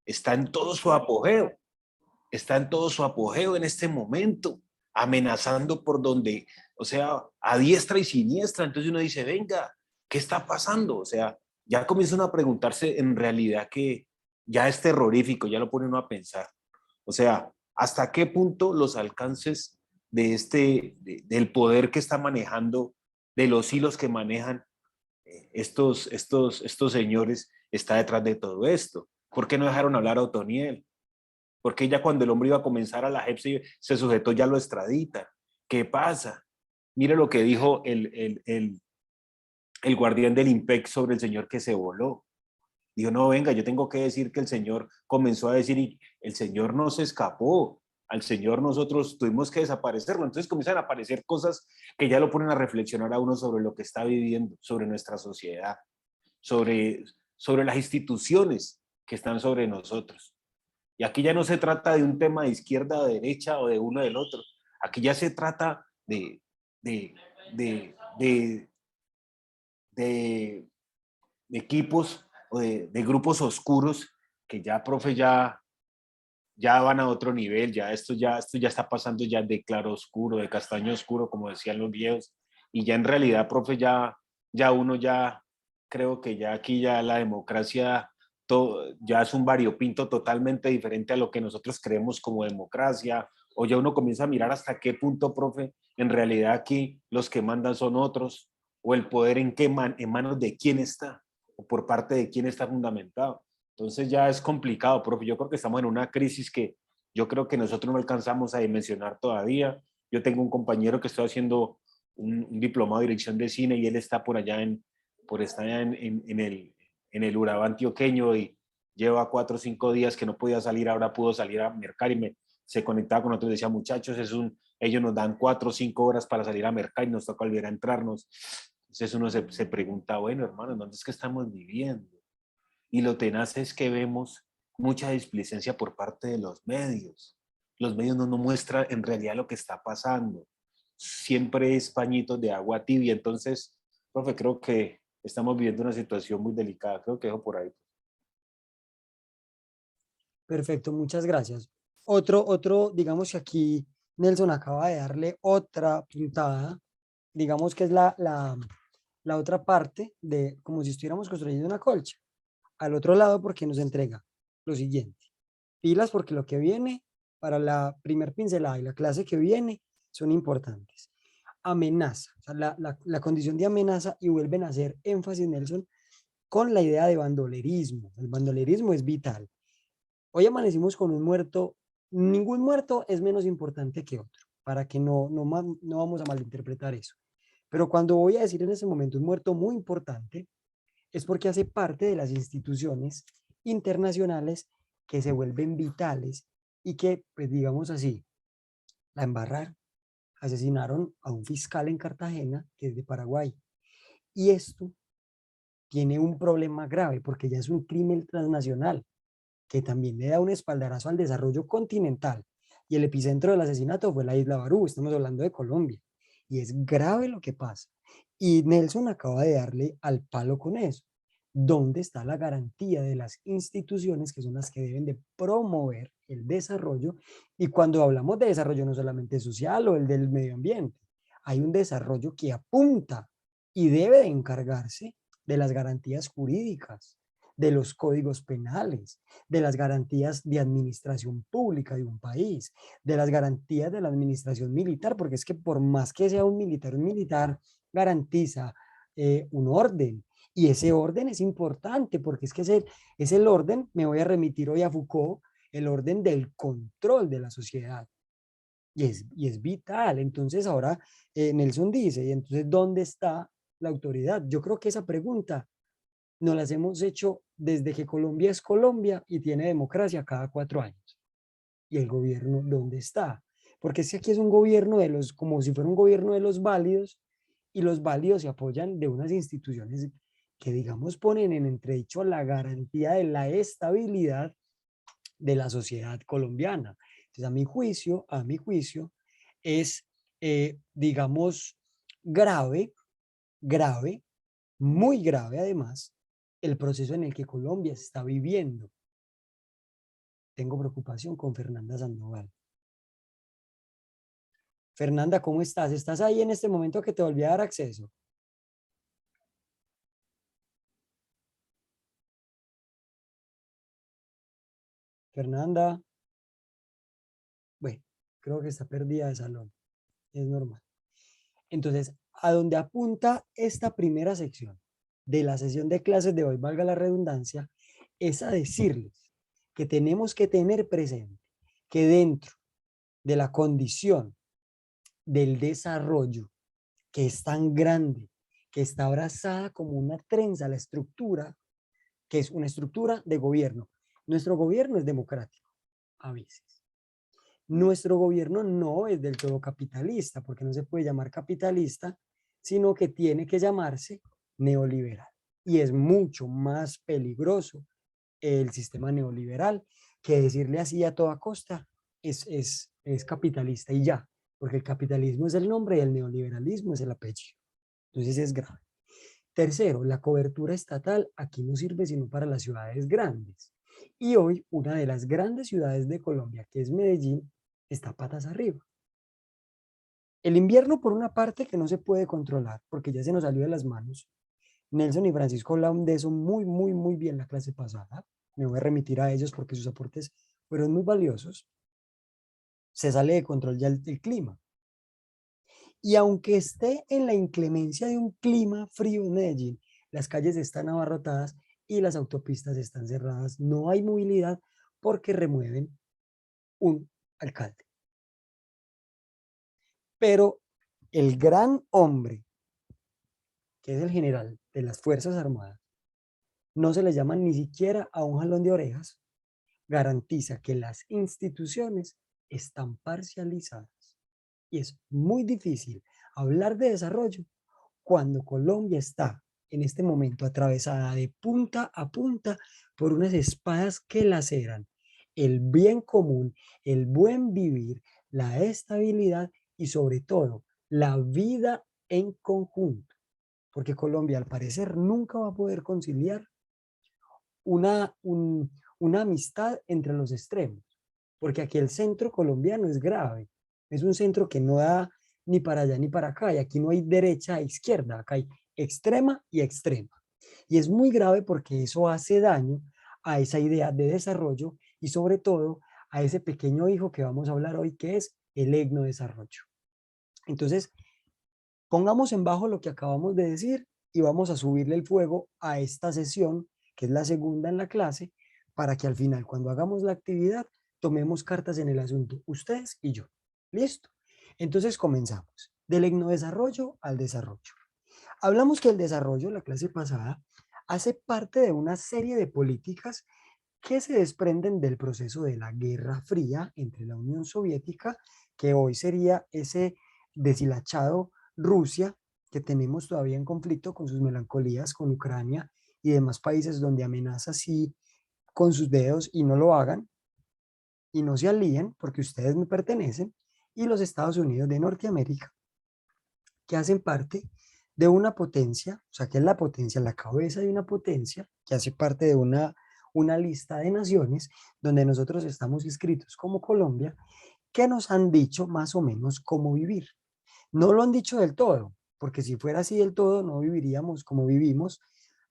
está en todo su apogeo, está en todo su apogeo en este momento, amenazando por donde, o sea, a diestra y siniestra. Entonces uno dice, venga, ¿qué está pasando? O sea, ya comienzan a preguntarse en realidad que ya es terrorífico, ya lo pone uno a pensar. O sea, ¿hasta qué punto los alcances de del poder que está manejando, de los hilos que manejan estos señores, está detrás de todo esto? ¿Por qué no dejaron hablar a Otoniel? Porque ya cuando el hombre iba a comenzar a la JEP se sujetó, ya lo extradita. ¿Qué pasa? Mire lo que dijo el guardián del IMPEC sobre el señor que se voló. Dijo, no, venga, yo tengo que decir que el señor comenzó a decir y el señor no se escapó. Al señor nosotros tuvimos que desaparecerlo. Entonces comienzan a aparecer cosas que ya lo ponen a reflexionar a uno sobre lo que está viviendo, sobre nuestra sociedad, sobre las instituciones que están sobre nosotros. Y aquí ya no se trata de un tema de izquierda o de derecha o de uno del otro. Aquí ya se trata de, de, de, de equipos o de grupos oscuros que ya, profe, ya van a otro nivel. Esto ya está pasando ya de claro oscuro, de castaño oscuro, como decían los viejos. Y ya en realidad, profe, ya uno ya creo que ya aquí ya la democracia ya es un variopinto totalmente diferente a lo que nosotros creemos como democracia, o ya uno comienza a mirar hasta qué punto, profe, en realidad aquí los que mandan son otros, o el poder en manos de quién está, o por parte de quién está fundamentado. Entonces ya es complicado, profe. Yo creo que estamos en una crisis que yo creo que nosotros no alcanzamos a dimensionar todavía. Yo tengo un compañero que está haciendo un diplomado de dirección de cine y él está por allá por estar en el Urabá antioqueño y lleva 4 o 5 días que no podía salir, ahora pudo salir a mercar y se conectaba con nosotros y decía, muchachos, ellos nos dan 4 o 5 horas para salir a mercar y nos toca volver a entrarnos. Entonces uno se pregunta, bueno, hermano, ¿dónde es que estamos viviendo? Y lo tenaz es que vemos mucha displicencia por parte de los medios. Los medios no nos muestran en realidad lo que está pasando. Siempre es pañitos de agua tibia. Entonces, profe, creo que estamos viviendo una situación muy delicada. Creo que dejo por ahí. Perfecto, muchas gracias. Digamos que aquí Nelson acaba de darle otra puntada, digamos que es la otra parte de como si estuviéramos construyendo una colcha. Al otro lado porque nos entrega lo siguiente. Pilas porque lo que viene para la primer pincelada y la clase que viene son importantes. Amenaza, o sea, la condición de amenaza y vuelven a hacer énfasis, Nelson, con la idea de bandolerismo. El bandolerismo es vital. Hoy amanecimos con un muerto, ningún muerto es menos importante que otro, para que no vamos a malinterpretar eso. Pero cuando voy a decir en ese momento un muerto muy importante, es porque hace parte de las instituciones internacionales que se vuelven vitales y que, pues digamos así, la embarraron. Asesinaron a un fiscal en Cartagena, que es de Paraguay. Y esto tiene un problema grave porque ya es un crimen transnacional que también le da un espaldarazo al desarrollo continental. Y el epicentro del asesinato fue la isla Barú, estamos hablando de Colombia. Y es grave lo que pasa. Y Nelson acaba de darle al palo con eso. ¿Dónde está la garantía de las instituciones que son las que deben de promover el desarrollo? Y cuando hablamos de desarrollo no solamente social o el del medio ambiente, hay un desarrollo que apunta y debe de encargarse de las garantías jurídicas, de los códigos penales, de las garantías de administración pública de un país, de las garantías de la administración militar, porque es que por más que sea un militar garantiza un orden. Y ese orden es importante porque es que es el orden, me voy a remitir hoy a Foucault, el orden del control de la sociedad. Y es vital. Entonces ahora Nelson dice, ¿y entonces dónde está la autoridad? Yo creo que esa pregunta nos las hemos hecho desde que Colombia es Colombia y tiene democracia cada 4 años. ¿Y el gobierno dónde está? Porque es que aquí es un gobierno de los, como si fuera un gobierno de los válidos, y los válidos se apoyan de unas instituciones que, digamos, ponen en entredicho la garantía de la estabilidad de la sociedad colombiana. Entonces, a mi juicio, es, digamos, grave, grave, muy grave además, el proceso en el que Colombia está viviendo. tengo preocupación con Fernanda Sandoval. Fernanda, ¿cómo estás? ¿Estás ahí en este momento que te volví a dar acceso? Fernanda, bueno, creo que está perdida de salón, es normal. Entonces, a donde apunta esta primera sección de la sesión de clases de hoy, valga la redundancia, es a decirles que tenemos que tener presente que dentro de la condición del desarrollo, que es tan grande, que está abrazada como una trenza, la estructura, que es una estructura de gobierno. Nuestro gobierno es democrático, a veces. Nuestro gobierno no es del todo capitalista, porque no se puede llamar capitalista, sino que tiene que llamarse neoliberal. Y es mucho más peligroso el sistema neoliberal que decirle así a toda costa es capitalista y ya, porque el capitalismo es el nombre y el neoliberalismo es el apellido. Entonces es grave. Tercero, la cobertura estatal aquí no sirve sino para las ciudades grandes. Y hoy una de las grandes ciudades de Colombia, que es Medellín, está patas arriba. El invierno, por una parte, que no se puede controlar porque ya se nos salió de las manos. Nelson y Francisco hablaron de eso muy bien la clase pasada. Me voy a remitir a ellos porque sus aportes fueron muy valiosos. Se sale de control ya el clima. Y aunque esté en la inclemencia de un clima frío en Medellín, las calles están abarrotadas y las autopistas están cerradas. No hay movilidad porque remueven un alcalde. Pero el gran hombre, que es el general de las Fuerzas Armadas, no se le llama ni siquiera a un jalón de orejas, garantiza que las instituciones están parcializadas. Y es muy difícil hablar de desarrollo cuando Colombia está en este momento atravesada de punta a punta por unas espadas que laceran el bien común, el buen vivir, la estabilidad y sobre todo la vida en conjunto. Porque Colombia al parecer nunca va a poder conciliar una, una amistad entre los extremos, porque aquí el centro colombiano es grave, es un centro que no da ni para allá ni para acá, y aquí no hay derecha e izquierda, acá hay extrema y extrema. Y es muy grave porque eso hace daño a esa idea de desarrollo y sobre todo a ese pequeño hijo que vamos a hablar hoy, que es el etnodesarrollo. Entonces, pongamos en bajo lo que acabamos de decir y vamos a subirle el fuego a esta sesión, que es la segunda en la clase, para que al final, cuando hagamos la actividad, tomemos cartas en el asunto, ustedes y yo. ¿Listo? Entonces comenzamos. Del etnodesarrollo al desarrollo. Hablamos que el desarrollo, la clase pasada, hace parte de una serie de políticas que se desprenden del proceso de la Guerra Fría entre la Unión Soviética, que hoy sería ese deshilachado Rusia, que tenemos todavía en conflicto con sus melancolías con Ucrania y demás países donde amenaza así con sus dedos y no lo hagan y no se alíen porque ustedes me pertenecen, y los Estados Unidos de Norteamérica, que hacen parte de una potencia, o sea, que es la potencia, la cabeza de una potencia, que hace parte de una lista de naciones donde nosotros estamos inscritos como Colombia, que nos han dicho más o menos cómo vivir. No lo han dicho del todo, porque si fuera así del todo, no viviríamos como vivimos,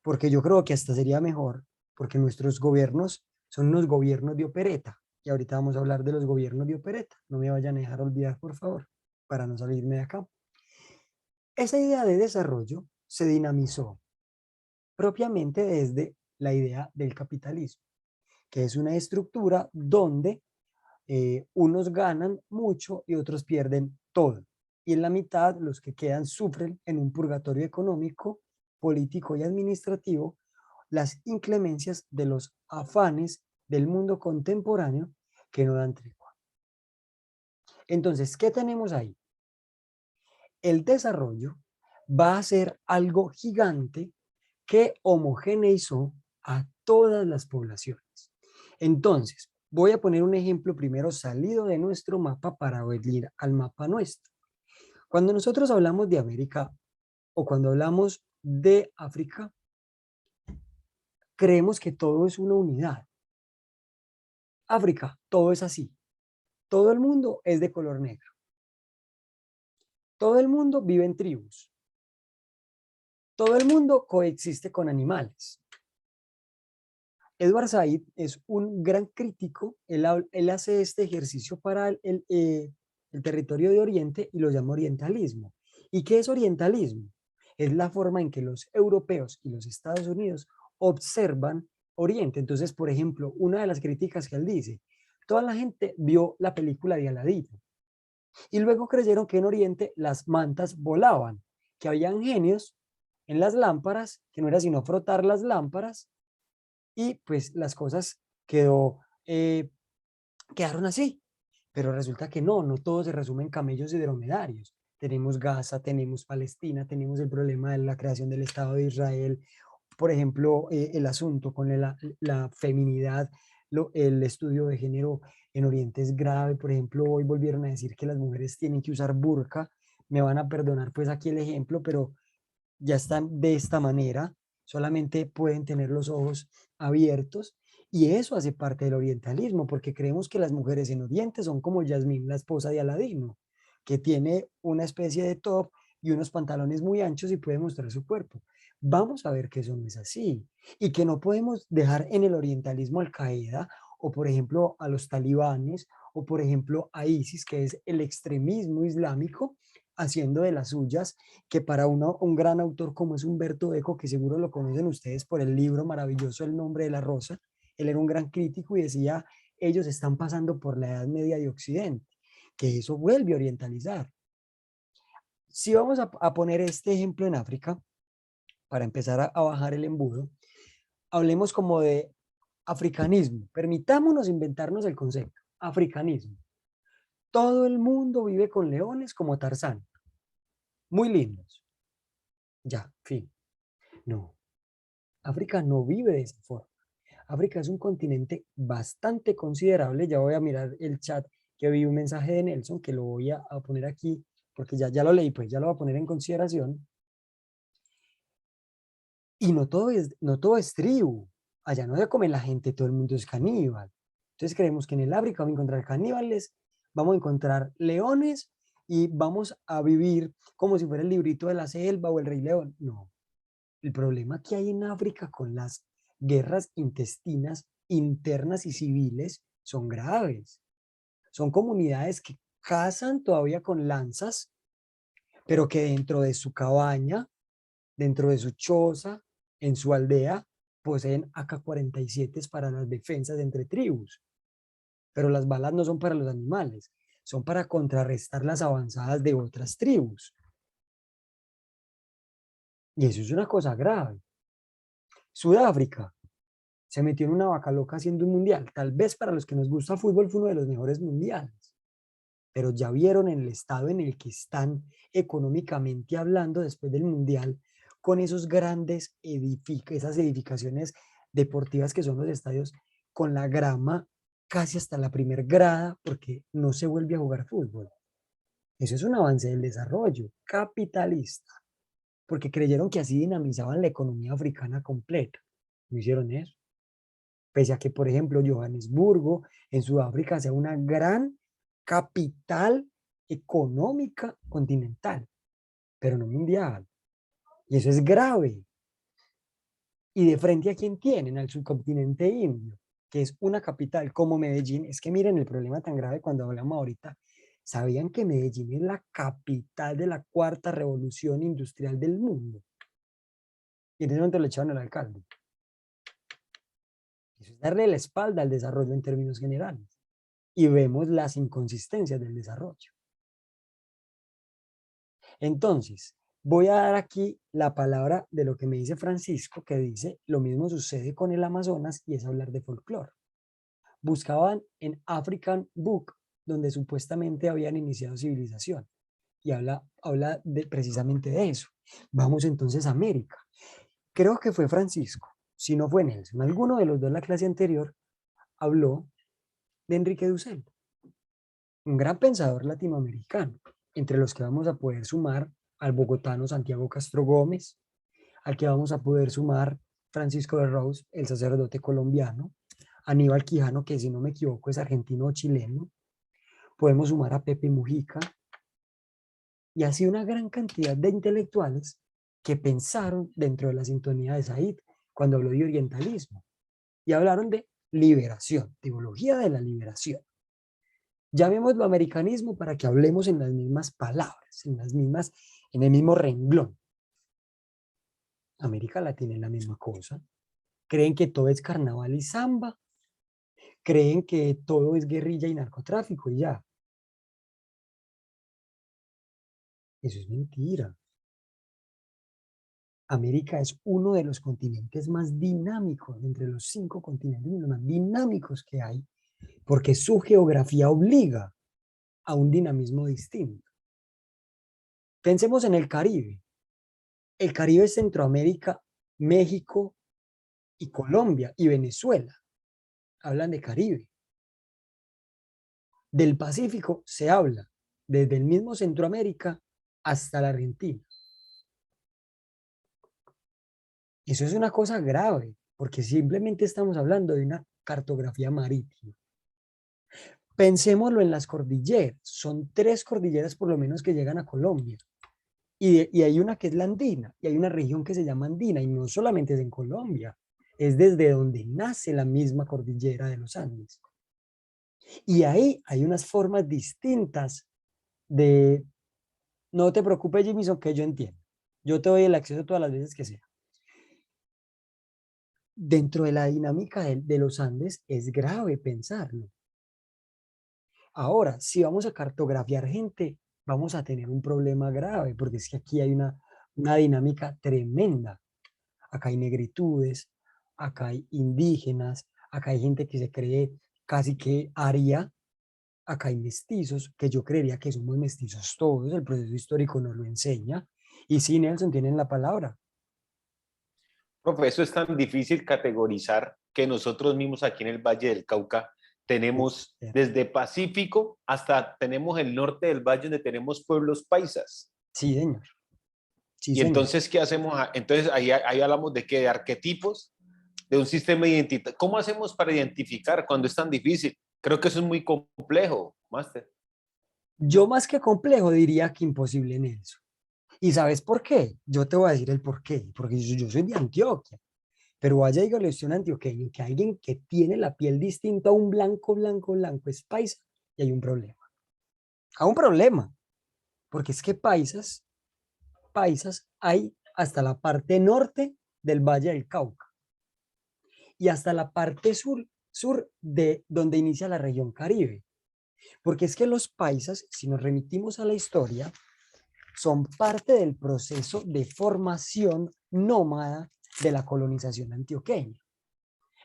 porque yo creo que hasta sería mejor, porque nuestros gobiernos son unos gobiernos de opereta. Y ahorita vamos a hablar de los gobiernos de opereta. No me vayan a dejar olvidar, por favor, para no salirme de acá. Esa idea de desarrollo se dinamizó propiamente desde la idea del capitalismo, que es una estructura donde unos ganan mucho y otros pierden todo. Y en la mitad, los que quedan sufren en un purgatorio económico, político y administrativo las inclemencias de los afanes del mundo contemporáneo que no dan tregua. Entonces, ¿qué tenemos ahí? El desarrollo va a ser algo gigante que homogeneizó a todas las poblaciones. Entonces, voy a poner un ejemplo primero salido de nuestro mapa para venir al mapa nuestro. Cuando nosotros hablamos de América o cuando hablamos de África, creemos que todo es una unidad. África, todo es así. Todo el mundo es de color negro. Todo el mundo vive en tribus. Todo el mundo coexiste con animales. Edward Said es un gran crítico. Él hace este ejercicio para el territorio de Oriente y lo llama orientalismo. ¿Y qué es orientalismo? Es la forma en que los europeos y los Estados Unidos observan Oriente. Entonces, por ejemplo, una de las críticas que él dice, toda la gente vio la película de Aladino y luego creyeron que en Oriente las mantas volaban, que habían genios en las lámparas, que no era sino frotar las lámparas y pues las cosas quedó, eh, quedaron así. Pero resulta que no, no todo se resume en camellos y dromedarios. Tenemos Gaza, tenemos Palestina, tenemos el problema de la creación del Estado de Israel, por ejemplo, el asunto con la feminidad, el estudio de género en Oriente es grave. Por ejemplo, hoy volvieron a decir que las mujeres tienen que usar burka. Me van a perdonar pues aquí el ejemplo, pero ya están de esta manera, solamente pueden tener los ojos abiertos y eso hace parte del orientalismo, porque creemos que las mujeres en Oriente son como Yasmín, la esposa de Aladino, que tiene una especie de top y unos pantalones muy anchos y puede mostrar su cuerpo. Vamos a ver que eso no es así y que no podemos dejar en el orientalismo Al Qaeda o por ejemplo a los talibanes o por ejemplo a ISIS, que es el extremismo islámico, haciendo de las suyas, que para un gran autor como es Humberto Eco, que seguro lo conocen ustedes por el libro maravilloso El nombre de la rosa, él era un gran crítico y decía, ellos están pasando por la Edad Media de Occidente, que eso vuelve a orientalizar. Si vamos a poner este ejemplo en África, para empezar a bajar el embudo, hablemos como de africanismo. Permitámonos inventarnos el concepto, africanismo. Todo el mundo vive con leones como Tarzán, muy lindos. Ya, fin. No, África no vive de esa forma. África es un continente bastante considerable. Ya voy a mirar el chat, que vi un mensaje de Nelson que lo voy a poner aquí porque ya lo leí, pues ya lo voy a poner en consideración. Y no todo es tribu. Allá no se come la gente, todo el mundo es caníbal. Entonces creemos que en el África vamos a encontrar caníbales, vamos a encontrar leones y vamos a vivir como si fuera el librito de la selva o el Rey León. No, el problema que hay en África con las guerras intestinas internas y civiles son graves. Son comunidades que cazan todavía con lanzas, pero que dentro de su cabaña, dentro de su choza, en su aldea, poseen AK-47 para las defensas entre tribus. Pero las balas no son para los animales, son para contrarrestar las avanzadas de otras tribus. Y eso es una cosa grave. Sudáfrica se metió en una vaca loca haciendo un mundial. Tal vez para los que nos gusta el fútbol fue uno de los mejores mundiales, pero ya vieron en el estado en el que están económicamente hablando después del mundial, con esos grandes esas edificaciones deportivas que son los estadios, con la grama casi hasta la primer grada, porque no se vuelve a jugar fútbol. Eso es un avance del desarrollo capitalista, porque creyeron que así dinamizaban la economía africana completa. No hicieron eso. Pese a que, por ejemplo, Johannesburgo en Sudáfrica sea una gran capital económica continental, pero no mundial. Y eso es grave. Y de frente a quién tienen, al subcontinente indio, que es una capital como Medellín. Es que miren el problema tan grave cuando hablamos ahorita. ¿Sabían que Medellín es la capital de la cuarta revolución industrial del mundo? Y en ese momento le echaron al alcalde. Eso es darle la espalda al desarrollo en términos generales. Y vemos las inconsistencias del desarrollo. Entonces, voy a dar aquí la palabra de lo que me dice Francisco, que dice, lo mismo sucede con el Amazonas y es hablar de folclore. Buscaban en African Book, donde supuestamente habían iniciado civilización, y habla precisamente de eso. Vamos entonces a América. Creo que fue Francisco, si no fue Nelson, alguno de los dos de la clase anterior habló de Enrique Dussel, un gran pensador latinoamericano, entre los que vamos a poder sumar al bogotano Santiago Castro Gómez, al que vamos a poder sumar Francisco de Rous, el sacerdote colombiano, Aníbal Quijano, que si no me equivoco es argentino o chileno, podemos sumar a Pepe Mujica, y así una gran cantidad de intelectuales que pensaron dentro de la sintonía de Said cuando habló de orientalismo y hablaron de liberación, teología de la liberación. Llamémoslo americanismo para que hablemos en las mismas palabras, en el mismo renglón. América Latina es la misma cosa. Creen que todo es carnaval y samba, creen que todo es guerrilla y narcotráfico y ya. Eso es mentira. América es uno de los continentes más dinámicos, entre los 5 continentes los más dinámicos que hay, porque su geografía obliga a un dinamismo distinto. Pensemos en el Caribe. El Caribe es Centroamérica, México y Colombia y Venezuela. Hablan de Caribe. Del Pacífico se habla desde el mismo Centroamérica hasta la Argentina. Eso es una cosa grave, porque simplemente estamos hablando de una cartografía marítima. Pensémoslo en las cordilleras. Son 3 cordilleras por lo menos que llegan a Colombia. Y hay una que es la andina, y hay una región que se llama andina, y no solamente es en Colombia, es desde donde nace la misma cordillera de los Andes. Y ahí hay unas formas distintas de, no te preocupes, Jimison, que yo entiendo. Yo te doy el acceso todas las veces que sea. Dentro de la dinámica de los Andes es grave pensarlo. Ahora, si vamos a cartografiar gente, vamos a tener un problema grave, porque es que aquí hay una dinámica tremenda. Acá hay negritudes, acá hay indígenas, acá hay gente que se cree casi que aria, acá hay mestizos, que yo creería que somos mestizos todos, el proceso histórico nos lo enseña, y sí, Nelson, tienen la palabra. Profe, eso es tan difícil categorizar que nosotros mismos aquí en el Valle del Cauca tenemos desde Pacífico hasta tenemos el norte del valle donde tenemos pueblos paisas. Sí, señor. Sí, Y señor. entonces, ¿qué hacemos? Entonces, ahí hablamos de qué, de arquetipos, de un sistema identitario. ¿Cómo hacemos para identificar cuando es tan difícil? Creo que eso es muy complejo, Máster. Yo más que complejo diría que imposible, Nelson. ¿Y sabes por qué? Yo te voy a decir el por qué. Porque yo soy de Antioquia. Pero vaya, dígale usted a un antioqueño que alguien que tiene la piel distinta a un blanco, blanco, blanco es paisa y hay un problema. Hay un problema. Porque es que paisas hay hasta la parte norte del Valle del Cauca y hasta la parte sur de donde inicia la región Caribe. Porque es que los paisas, si nos remitimos a la historia, son parte del proceso de formación nómada de la colonización antioqueña.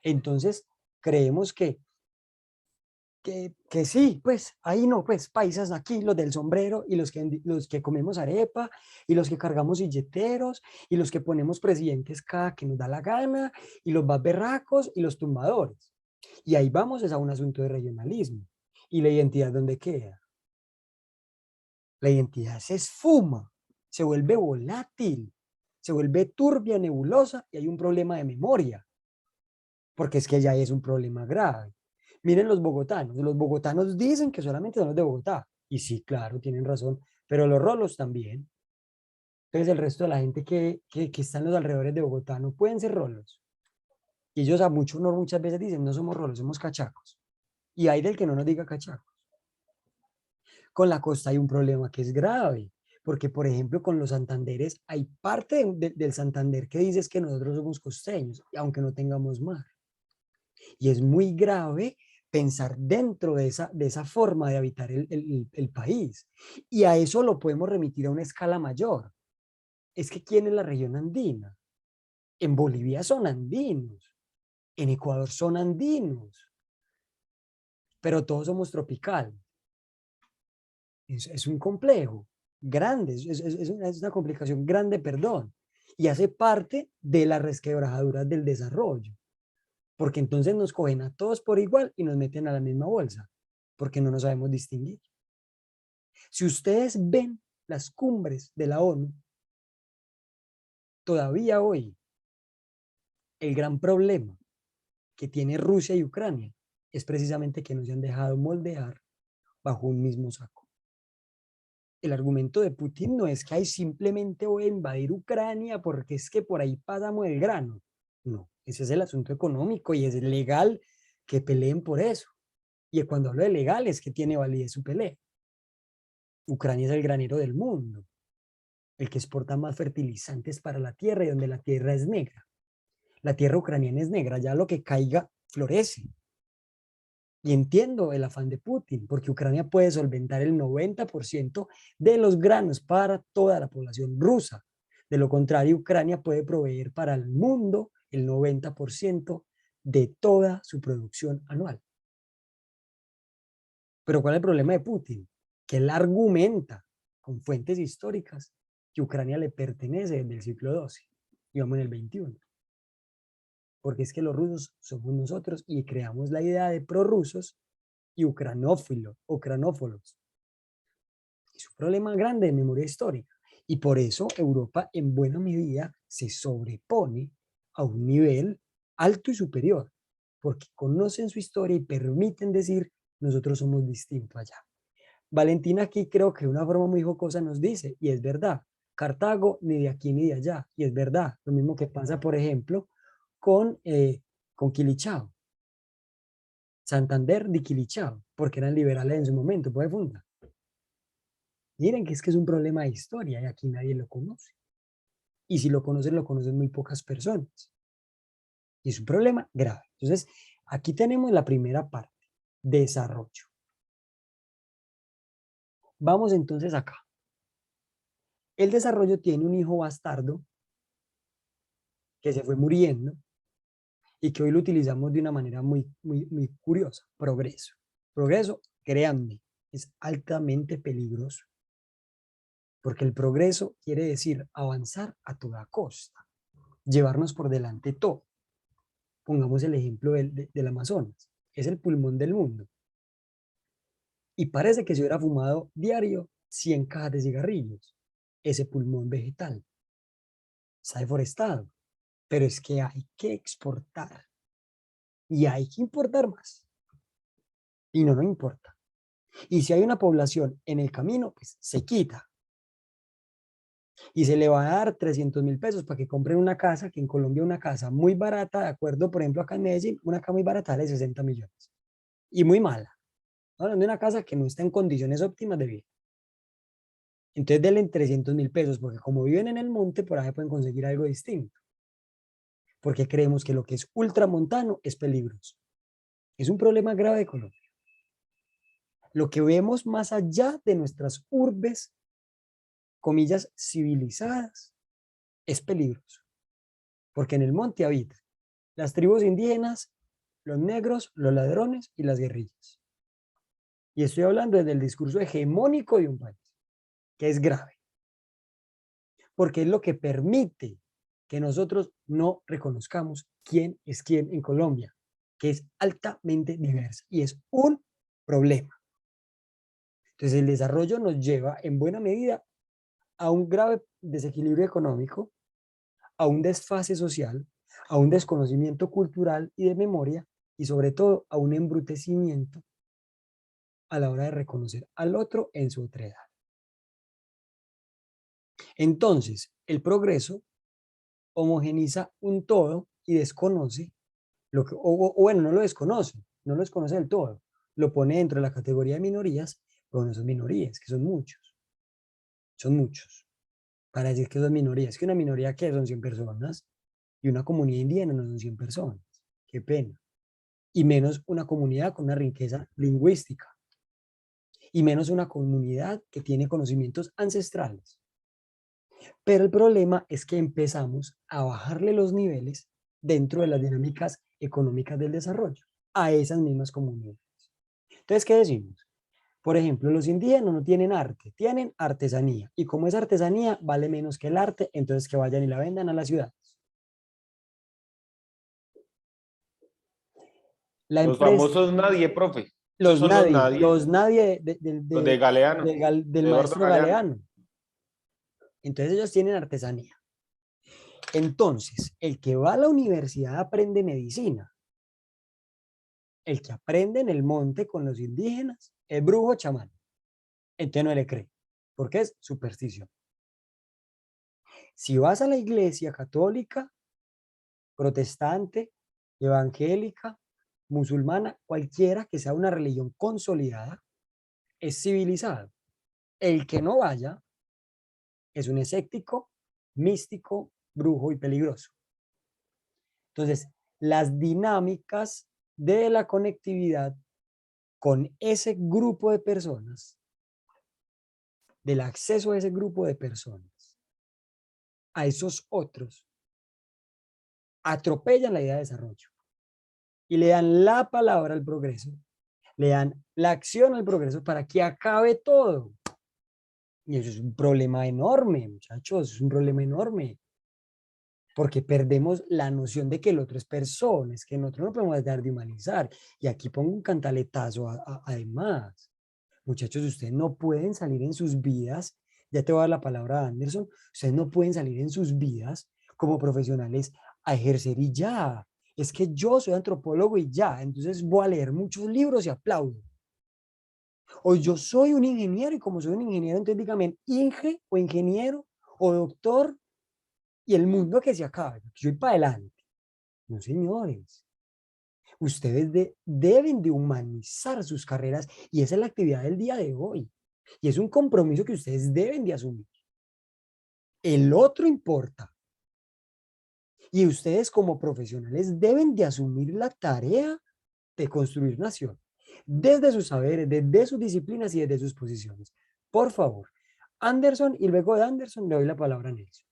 Entonces, creemos que sí, pues ahí no, pues paisas aquí, los del sombrero y los que comemos arepa y los que cargamos silleteros y los que ponemos presidentes cada que nos da la gana y los más berracos y los tumbadores. Y ahí vamos es a un asunto de regionalismo. ¿Y la identidad dónde queda? La identidad se esfuma, se vuelve volátil, se vuelve turbia, nebulosa y hay un problema de memoria, porque es que ya es un problema grave. Miren los bogotanos dicen que solamente son los de Bogotá, y sí, claro, tienen razón, pero los rolos también. Entonces el resto de la gente que está en los alrededores de Bogotá no pueden ser rolos. Y ellos a muchos, no, muchas veces dicen, no somos rolos, somos cachacos. Y hay del que no nos diga cachacos. Con la costa hay un problema que es grave, porque por ejemplo con los santanderes hay parte del Santander que dices que nosotros somos costeños, aunque no tengamos mar. Y es muy grave pensar dentro de esa forma de habitar el país. Y a eso lo podemos remitir a una escala mayor. Es que ¿quién es la región andina? En Bolivia son andinos, en Ecuador son andinos, pero todos somos tropical. Es un complejo grande, es una complicación grande, perdón, y hace parte de las resquebrajaduras del desarrollo, porque entonces nos cogen a todos por igual y nos meten a la misma bolsa, porque no nos sabemos distinguir. Si ustedes ven las cumbres de la ONU, todavía hoy el gran problema que tiene Rusia y Ucrania es precisamente que no se han dejado moldear bajo un mismo saco. El argumento de Putin no es que ahí simplemente voy a invadir Ucrania porque es que por ahí pasamos el grano. No, ese es el asunto económico y es legal que peleen por eso. Y cuando hablo de legal es que tiene validez su pelea. Ucrania es el granero del mundo, el que exporta más fertilizantes para la tierra y donde la tierra es negra. La tierra ucraniana es negra, ya lo que caiga florece. Y entiendo el afán de Putin, porque Ucrania puede solventar el 90% de los granos para toda la población rusa. De lo contrario, Ucrania puede proveer para el mundo el 90% de toda su producción anual. Pero ¿cuál es el problema de Putin? Que él argumenta con fuentes históricas que Ucrania le pertenece desde el siglo XII y vamos en el XXI. Porque es que los rusos somos nosotros y creamos la idea de prorrusos y ucranófilos. Es un problema grande de memoria histórica y por eso Europa en buena medida se sobrepone a un nivel alto y superior, porque conocen su historia y permiten decir nosotros somos distintos allá. Valentina aquí creo que de una forma muy jocosa nos dice, y es verdad, Cartago ni de aquí ni de allá, y es verdad, lo mismo que pasa por ejemplo con Quilichao, Santander de Quilichao, porque eran liberales en su momento, pues funda. Miren que es un problema de historia y aquí nadie lo conoce. Y si lo conocen muy pocas personas. Y es un problema grave. Entonces, aquí tenemos la primera parte, desarrollo. Vamos entonces acá. El desarrollo tiene un hijo bastardo que se fue muriendo y que hoy lo utilizamos de una manera muy curiosa, progreso. Progreso, créanme, es altamente peligroso. Porque el progreso quiere decir avanzar a toda costa, llevarnos por delante todo. Pongamos el ejemplo del Amazonas, es el pulmón del mundo. Y parece que se hubiera fumado diario 100 cajas de cigarrillos, ese pulmón vegetal. Está deforestado, pero es que hay que exportar y hay que importar más. Y no importa. Y si hay una población en el camino, pues se quita. Y se le va a dar 300.000 pesos para que compren una casa, que en Colombia una casa muy barata, de acuerdo, por ejemplo, acá en Medellín, una casa muy barata de 60 millones. Y muy mala. Hablando de una casa que no está en condiciones óptimas de vida. Entonces denle 300.000 pesos, porque como viven en el monte, por ahí pueden conseguir algo distinto. Porque creemos que lo que es ultramontano es peligroso. Es un problema grave de Colombia. Lo que vemos más allá de nuestras urbes, comillas, civilizadas, es peligroso. Porque en el monte habitan las tribus indígenas, los negros, los ladrones y las guerrillas. Y estoy hablando desde el discurso hegemónico de un país, que es grave. Porque es lo que permite que nosotros no reconozcamos quién es quién en Colombia, que es altamente diversa y es un problema. Entonces el desarrollo nos lleva en buena medida a un grave desequilibrio económico, a un desfase social, a un desconocimiento cultural y de memoria y sobre todo a un embrutecimiento a la hora de reconocer al otro en su otredad. Entonces, el progreso homogeniza un todo y desconoce lo que, o bueno, no lo desconoce del todo, lo pone dentro de la categoría de minorías, pero no son minorías, que son muchos, para decir que son minorías, que una minoría que son 100 personas y una comunidad indígena no son 100 personas, qué pena, y menos una comunidad con una riqueza lingüística, y menos una comunidad que tiene conocimientos ancestrales. Pero el problema es que empezamos a bajarle los niveles dentro de las dinámicas económicas del desarrollo a esas mismas comunidades. Entonces, ¿qué decimos? Por ejemplo, los indígenas no tienen arte, tienen artesanía. Y como es artesanía, vale menos que el arte, entonces que vayan y la vendan a la ciudad. La Los empresa, famosos nadie, profe. Esos son los nadie, los nadie los de Galeano, del de Eduardo maestro Galeano. Galeano. Entonces ellos tienen artesanía. Entonces, el que va a la universidad aprende medicina, El que aprende en el monte con los indígenas es brujo chamán. Entonces no le cree, porque es superstición. Si vas a la iglesia católica, protestante, evangélica, musulmana, cualquiera que sea una religión consolidada, es civilizado. El que no vaya es un escéptico, místico, brujo y peligroso. Entonces, las dinámicas de la conectividad con ese grupo de personas, del acceso a ese grupo de personas, a esos otros, atropellan la idea de desarrollo y le dan la palabra al progreso, le dan la acción al progreso para que acabe todo. Y eso es un problema enorme, muchachos, es un problema enorme, porque perdemos la noción de que el otro es persona, es que nosotros no podemos dejar de humanizar. Y aquí pongo un cantaletazo además. Muchachos, ustedes no pueden salir en sus vidas, ya te voy a dar la palabra a Anderson, ustedes no pueden salir en sus vidas como profesionales a ejercer y ya. Es que yo soy antropólogo y ya, entonces voy a leer muchos libros y aplaudo. O yo soy un ingeniero y como soy un ingeniero, entonces dígame inge o ingeniero o doctor y el mundo que se acabe. Yo voy para adelante. No, señores. Ustedes deben de humanizar sus carreras y esa es la actividad del día de hoy. Y es un compromiso que ustedes deben de asumir. El otro importa. Y ustedes como profesionales deben de asumir la tarea de construir nación. Desde sus saberes, desde sus disciplinas y desde sus posiciones. Por favor, Anderson, y luego de Anderson le doy la palabra a Nelson.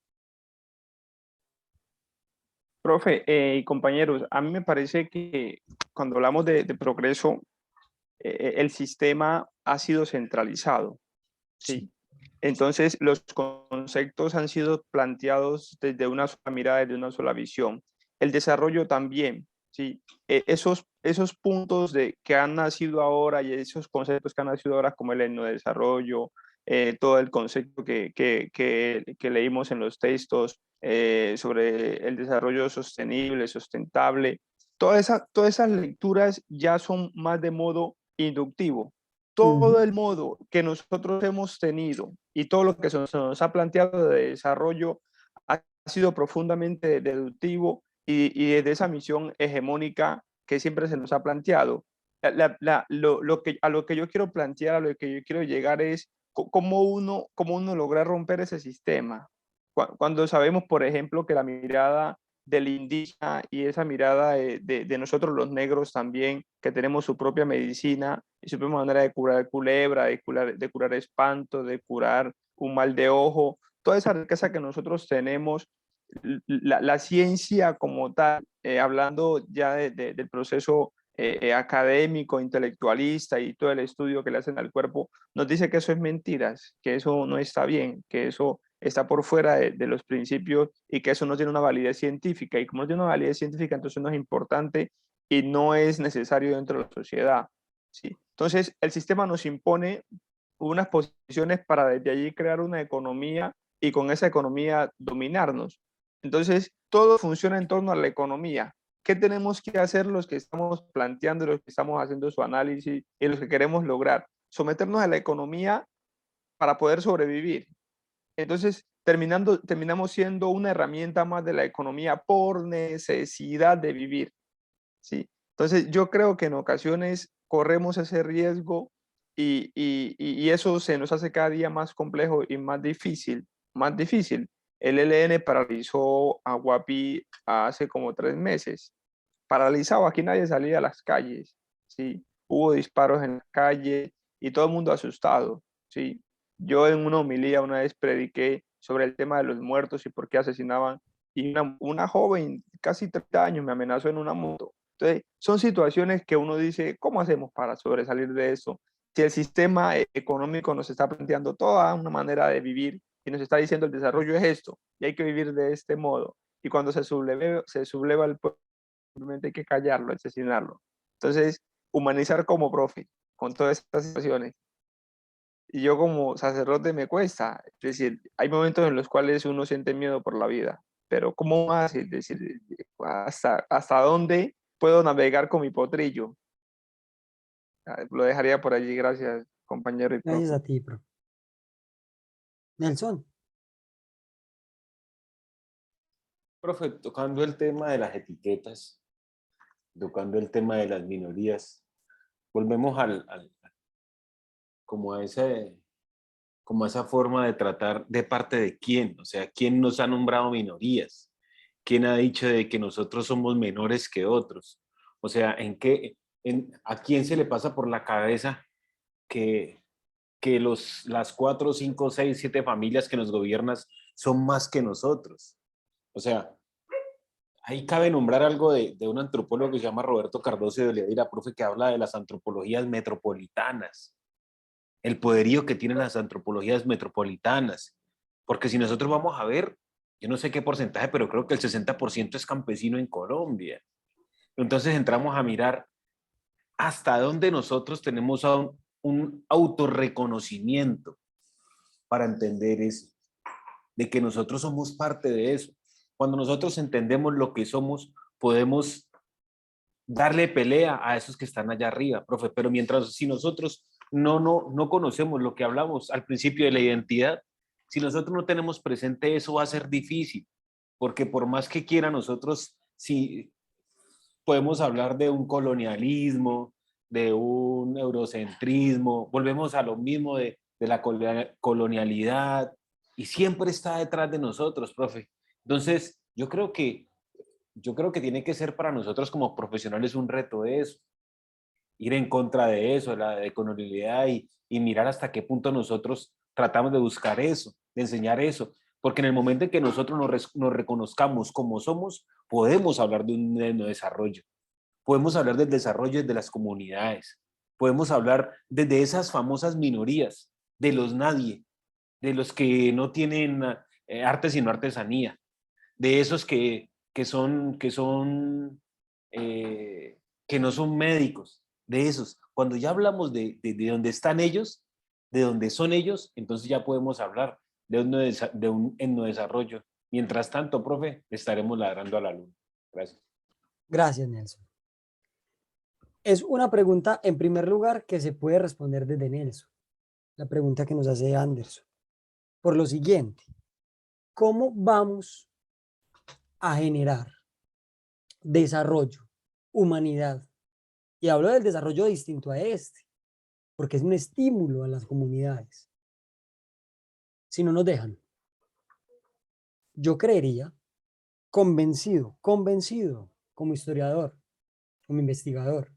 Profe, y compañeros, a mí me parece que cuando hablamos de progreso, el sistema ha sido centralizado, Sí. ¿sí? Entonces, los conceptos han sido planteados desde una sola mirada, desde una sola visión. El desarrollo también, ¿sí? Esos puntos que han nacido ahora y esos conceptos que han nacido ahora, como el etnodesarrollo, todo el concepto que leímos en los textos sobre el desarrollo sostenible, sustentable, todas esas lecturas ya son más de modo inductivo. Todo Ujú. el modo que nosotros hemos tenido y todo lo que se nos ha planteado de desarrollo ha sido profundamente deductivo y desde esa misión hegemónica que siempre se nos ha planteado. A lo que yo quiero plantear, a lo que yo quiero llegar es cómo uno logra romper ese sistema. Cuando sabemos, por ejemplo, que la mirada del indígena y esa mirada de nosotros los negros también, que tenemos su propia medicina y su propia manera de curar culebra, de curar espanto, de curar un mal de ojo, toda esa riqueza que nosotros tenemos, la ciencia como tal, hablando ya del proceso académico, intelectualista y todo el estudio que le hacen al cuerpo, nos dice que eso es mentiras, que eso no está bien, que eso está por fuera de los principios y que eso no tiene una validez científica. Y como no tiene una validez científica, entonces no es importante y no es necesario dentro de la sociedad. ¿Sí? Entonces, el sistema nos impone unas posiciones para desde allí crear una economía y con esa economía dominarnos. Entonces, todo funciona en torno a la economía. ¿Qué tenemos que hacer los que estamos planteando, los que estamos haciendo su análisis y los que queremos lograr? Someternos a la economía para poder sobrevivir. Entonces, terminamos siendo una herramienta más de la economía por necesidad de vivir, ¿sí? Entonces, yo creo que en ocasiones corremos ese riesgo y eso se nos hace cada día más complejo y más difícil, más difícil. El ELN paralizó a Guapi hace como 3 meses. Paralizado, aquí nadie salía a las calles, ¿sí? Hubo disparos en la calle y todo el mundo asustado, ¿sí? Yo en una homilía una vez prediqué sobre el tema de los muertos y por qué asesinaban y una joven, casi 30 años, me amenazó en una moto. Entonces, son situaciones que uno dice, ¿cómo hacemos para sobresalir de eso? Si el sistema económico nos está planteando toda una manera de vivir y nos está diciendo el desarrollo es esto y hay que vivir de este modo. Y cuando se subleva el pueblo, simplemente hay que callarlo, asesinarlo. Entonces, humanizar como profe con todas estas situaciones. Y yo como sacerdote me cuesta, es decir, hay momentos en los cuales uno siente miedo por la vida, pero ¿cómo más? Es decir, hasta dónde puedo navegar con mi potrillo, Lo dejaría por allí. Gracias, compañero y Gracias profe. a ti, profe. Nelson, Profe, tocando el tema de las etiquetas, tocando el tema de las minorías, volvemos como a como a esa forma de tratar de parte de quién, o sea, quién nos ha nombrado minorías, quién ha dicho de que nosotros somos menores que otros, o sea, a quién se le pasa por la cabeza que, las 4, 5, 6, 7 familias que nos gobiernan son más que nosotros. O sea, ahí cabe nombrar algo de un antropólogo que se llama Roberto Cardoso de Oliveira, profe, que habla de las antropologías metropolitanas, el poderío que tienen las antropologías metropolitanas. Porque si nosotros vamos a ver, yo no sé qué porcentaje, pero creo que el 60% es campesino en Colombia. Entonces entramos a mirar hasta dónde nosotros tenemos un autorreconocimiento para entender eso, de que nosotros somos parte de eso. Cuando nosotros entendemos lo que somos, podemos darle pelea a esos que están allá arriba, profe, pero mientras, si nosotros no conocemos lo que hablamos al principio de la identidad, si nosotros no tenemos presente eso, va a ser difícil, porque por más que quiera nosotros, si podemos hablar de un colonialismo, de un eurocentrismo, volvemos a lo mismo de la colonialidad, y siempre está detrás de nosotros, profe. Entonces, yo creo que tiene que ser para nosotros como profesionales un reto de eso, ir en contra de eso, la decolonialidad y mirar hasta qué punto nosotros tratamos de buscar eso, de enseñar eso, porque en el momento en que nosotros nos reconozcamos como somos, podemos hablar de un desarrollo, podemos hablar del desarrollo de las comunidades, podemos hablar de esas famosas minorías, de los nadie, de los que no tienen arte sino artesanía, de esos eh, que no son médicos, de esos. Cuando ya hablamos de dónde están ellos, de dónde son ellos, entonces ya podemos hablar de un etnodesarrollo. Mientras tanto, profe, estaremos ladrando a la luna. Gracias. gracias, Nelson. Es una pregunta, en primer lugar, que se puede responder desde Nelson. La pregunta que nos hace Anderson. Por lo siguiente, ¿cómo vamos a generar desarrollo, humanidad? Y hablo del desarrollo distinto a este, porque es un estímulo a las comunidades. Si no nos dejan, yo creería, convencido como historiador, como investigador,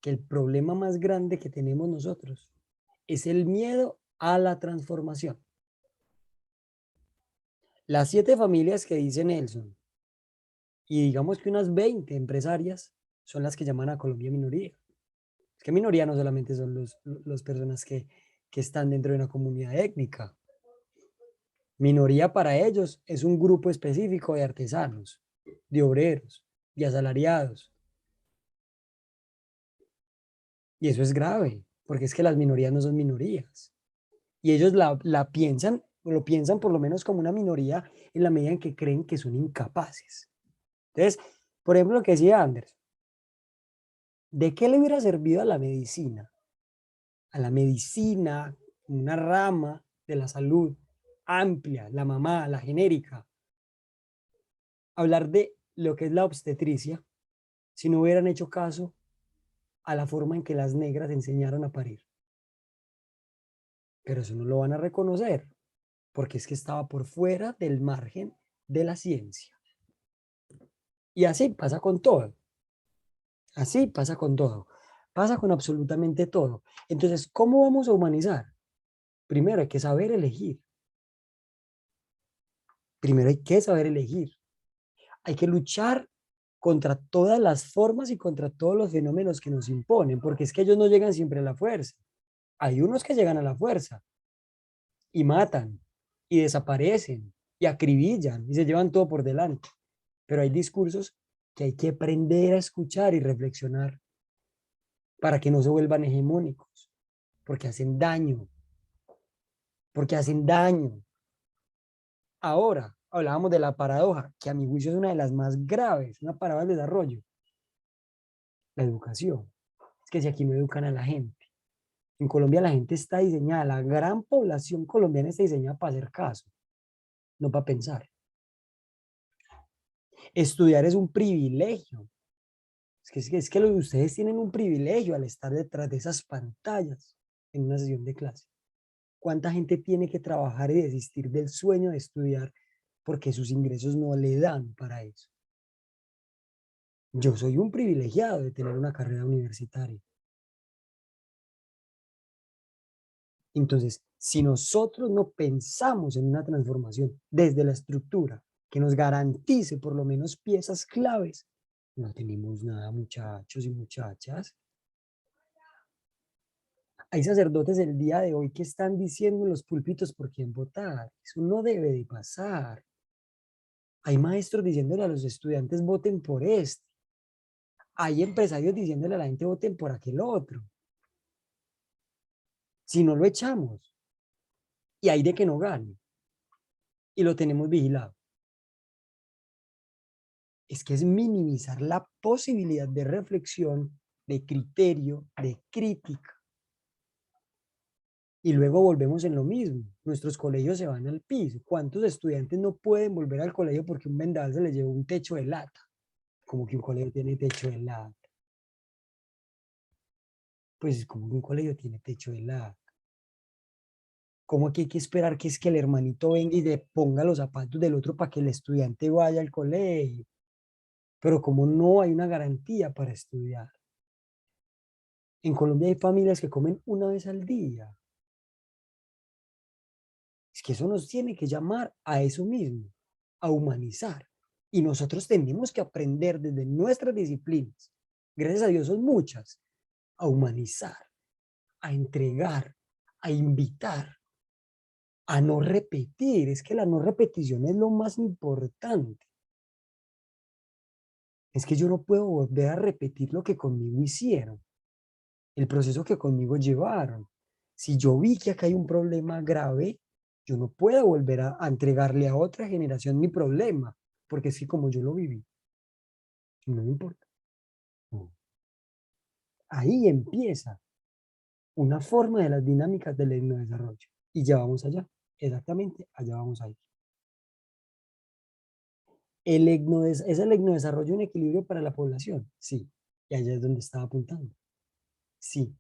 que el problema más grande que tenemos nosotros es el miedo a la transformación. Las 7 familias que dice Nelson, y digamos que unas 20 empresarias, son las que llaman a Colombia minoría. Es que minoría no solamente son las personas que están dentro de una comunidad étnica. Minoría para ellos es un grupo específico de artesanos, de obreros, de asalariados. Y eso es grave, porque es que las minorías no son minorías. Y ellos la piensan, o lo piensan por lo menos como una minoría en la medida en que creen que son incapaces. Entonces, por ejemplo, lo que decía Anders, ¿de qué le hubiera servido a la medicina? A la medicina, una rama de la salud amplia, la mamá, la genérica, hablar de lo que es la obstetricia, si no hubieran hecho caso a la forma en que las negras enseñaron a parir. Pero eso no lo van a reconocer, porque es que estaba por fuera del margen de la ciencia. Y así pasa con todo. Así pasa con todo. Pasa con absolutamente todo. Entonces, ¿cómo vamos a humanizar? Primero hay que saber elegir. Primero hay que saber elegir. Hay que luchar contra todas las formas y contra todos los fenómenos que nos imponen, porque es que ellos no llegan siempre a la fuerza. Hay unos que llegan a la fuerza y matan y desaparecen y acribillan y se llevan todo por delante. Pero hay discursos que hay que aprender a escuchar y reflexionar para que no se vuelvan hegemónicos, porque hacen daño, porque hacen daño. Ahora, hablábamos de la paradoja, que a mi juicio es una de las más graves, una paradoja del desarrollo, la educación. Es que si aquí no educan a la gente. En Colombia la gente está diseñada, la gran población colombiana está diseñada para hacer caso, no para pensar. Estudiar es un privilegio. Es que ustedes tienen un privilegio al estar detrás de esas pantallas en una sesión de clase. ¿Cuánta gente tiene que trabajar y desistir del sueño de estudiar porque sus ingresos no le dan para eso? Yo soy un privilegiado de tener una carrera universitaria. Entonces, si nosotros no pensamos en una transformación desde la estructura que nos garantice por lo menos piezas claves, no tenemos nada, muchachos y muchachas. Hay sacerdotes el día de hoy que están diciendo en los púlpitos por quién votar. Eso no debe de pasar. Hay maestros diciéndole a los estudiantes voten por este. Hay empresarios diciéndole a la gente voten por aquel otro. Si no lo echamos y hay de que no gane y lo tenemos vigilado. Es que es minimizar la posibilidad de reflexión, de criterio, de crítica. Y luego volvemos en lo mismo. Nuestros colegios se van al piso. ¿Cuántos estudiantes no pueden volver al colegio porque un vendaval se les llevó un techo de lata? Como que un colegio tiene techo de lata. Pues como que un colegio tiene techo de lata. ¿Cómo que hay que esperar que es que el hermanito venga y le ponga los zapatos del otro para que el estudiante vaya al colegio? Pero como no hay una garantía para estudiar. En Colombia hay familias que comen una vez al día. Es que eso nos tiene que llamar a eso mismo, a humanizar. Y nosotros tenemos que aprender desde nuestras disciplinas, gracias a Dios son muchas, a humanizar, a entregar, a invitar, a no repetir. Es que la no repetición es lo más importante. Es que yo no puedo volver a repetir lo que conmigo hicieron, el proceso que conmigo llevaron. Si yo vi que acá hay un problema grave, yo no puedo volver a entregarle a otra generación mi problema, porque es que como yo lo viví, no me importa. No. Ahí empieza una forma de las dinámicas del etnodesarrollo. Y ya vamos allá, exactamente, allá vamos a ir. ¿Es el etnodesarrollo un equilibrio para la población? Sí. Y allá es donde estaba apuntando. Sí.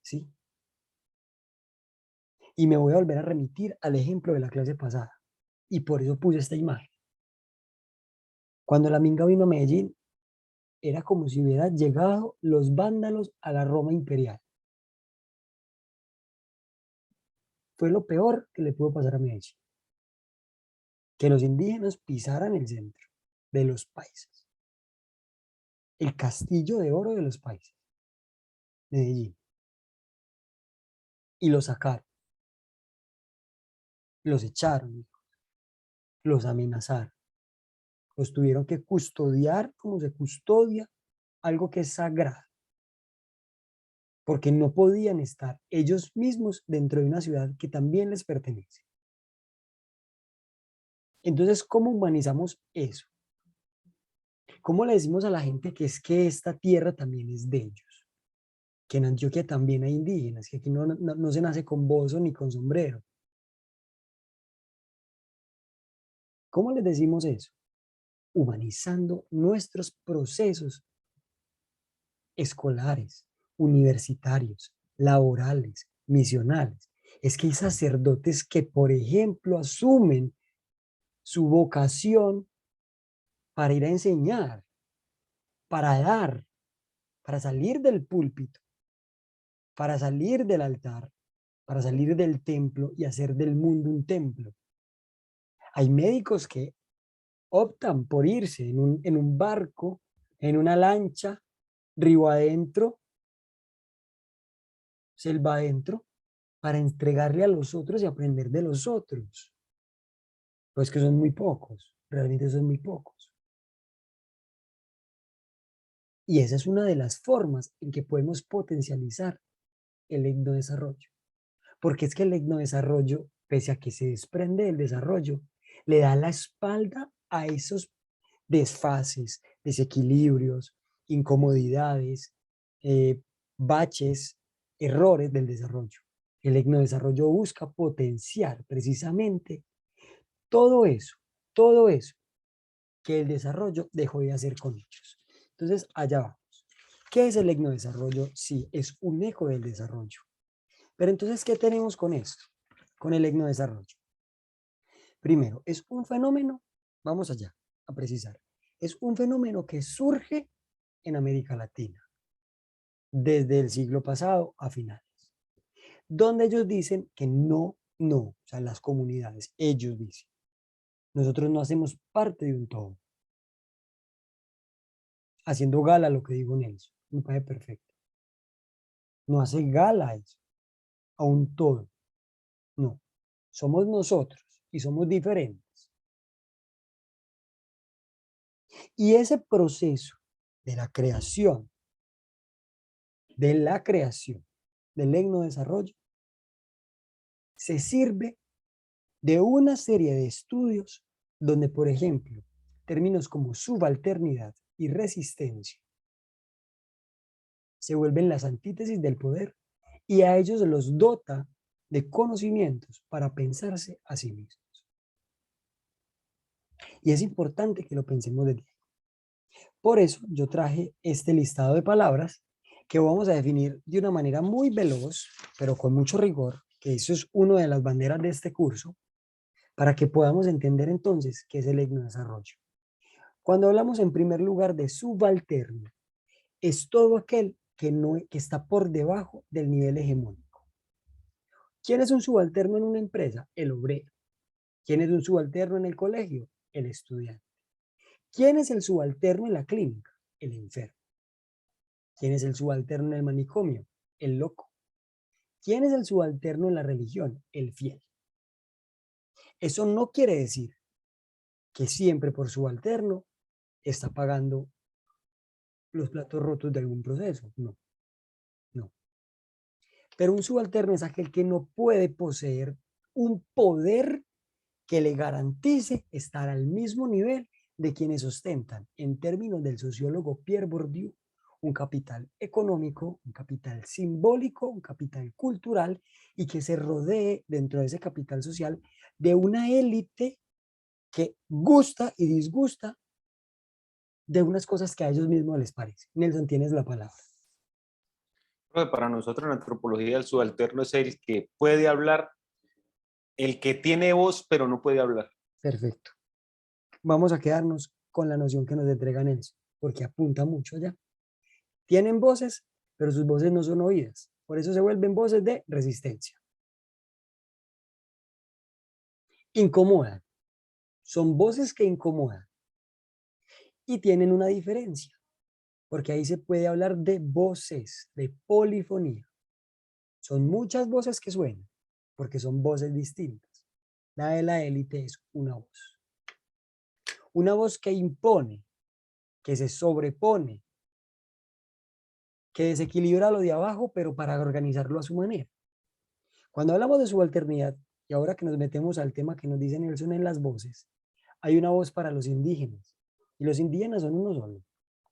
Sí. Y me voy a volver a remitir al ejemplo de la clase pasada. Y por eso puse esta imagen. Cuando la Minga vino a Medellín, era como si hubieran llegado los vándalos a la Roma imperial. Fue lo peor que le pudo pasar a Medellín. Que los indígenas pisaran el centro de los países. El castillo de oro de los países. Medellín. Y los sacaron. Los echaron. Los amenazaron. Los tuvieron que custodiar como se custodia algo que es sagrado. Porque no podían estar ellos mismos dentro de una ciudad que también les pertenece. Entonces, ¿cómo humanizamos eso? ¿Cómo le decimos a la gente que es que esta tierra también es de ellos? Que en Antioquia también hay indígenas, que aquí no se nace con bozo ni con sombrero. ¿Cómo les decimos eso? Humanizando nuestros procesos escolares, universitarios, laborales, misionales. Es que hay sacerdotes que, por ejemplo, asumen su vocación para ir a enseñar, para dar, para salir del púlpito, para salir del altar, para salir del templo y hacer del mundo un templo. Hay médicos que optan por irse en un barco, en una lancha, río adentro, selva adentro, para entregarle a los otros y aprender de los otros. Pues que son muy pocos, realmente son muy pocos. Y esa es una de las formas en que podemos potencializar el etnodesarrollo. Porque es que el etnodesarrollo, pese a que se desprende del desarrollo, le da la espalda a esos desfases, desequilibrios, incomodidades, baches, errores del desarrollo. El etnodesarrollo busca potenciar precisamente todo eso que el desarrollo dejó de hacer con ellos. Entonces, allá vamos. ¿Qué es el etnodesarrollo? Sí, es un eco del desarrollo. Pero entonces, ¿qué tenemos con esto? Con el etnodesarrollo. Primero, es un fenómeno, vamos allá a precisar, es un fenómeno que surge en América Latina desde el siglo pasado a finales, donde ellos dicen que o sea, las comunidades, ellos dicen, nosotros no hacemos parte de un todo, haciendo gala a lo que digo Nelson, me parece perfecto, no hace gala a eso, a un todo, no, somos nosotros y somos diferentes. Y ese proceso de la creación, del etnodesarrollo, se sirve de una serie de estudios donde, por ejemplo, términos como subalternidad y resistencia se vuelven las antítesis del poder y a ellos los dota de conocimientos para pensarse a sí mismos. Y es importante que lo pensemos desde ahí. Por eso yo traje este listado de palabras que vamos a definir de una manera muy veloz, pero con mucho rigor, que eso es una de las banderas de este curso, para que podamos entender entonces qué es el etnodesarrollo. Cuando hablamos en primer lugar de subalterno, es todo aquel que está por debajo del nivel hegemónico. ¿Quién es un subalterno en una empresa? El obrero. ¿Quién es un subalterno en el colegio? El estudiante. ¿Quién es el subalterno en la clínica? El enfermo. ¿Quién es el subalterno en el manicomio? El loco. ¿Quién es el subalterno en la religión? El fiel. Eso no quiere decir que siempre por subalterno está pagando los platos rotos de algún proceso. No, no. Pero un subalterno es aquel que no puede poseer un poder que le garantice estar al mismo nivel de quienes ostentan, en términos del sociólogo Pierre Bourdieu, un capital económico, un capital simbólico, un capital cultural, y que se rodee dentro de ese capital social de una élite que gusta y disgusta de unas cosas que a ellos mismos les parece. Nelson, tienes la palabra. Para nosotros en antropología el subalterno es el que puede hablar, el que tiene voz pero no puede hablar. Perfecto. Vamos a quedarnos con la noción que nos entrega Nelson, porque apunta mucho allá. Tienen voces, pero sus voces no son oídas. Por eso se vuelven voces de resistencia. Incomodan. Son voces que incomodan. Y tienen una diferencia, porque ahí se puede hablar de voces, de polifonía. Son muchas voces que suenan, porque son voces distintas. La de la élite es una voz. Una voz que impone, que se sobrepone, que desequilibra lo de abajo, pero para organizarlo a su manera. Cuando hablamos de subalternidad, y ahora que nos metemos al tema que nos dice Nelson en las voces, hay una voz para los indígenas. Y los indígenas son uno solo.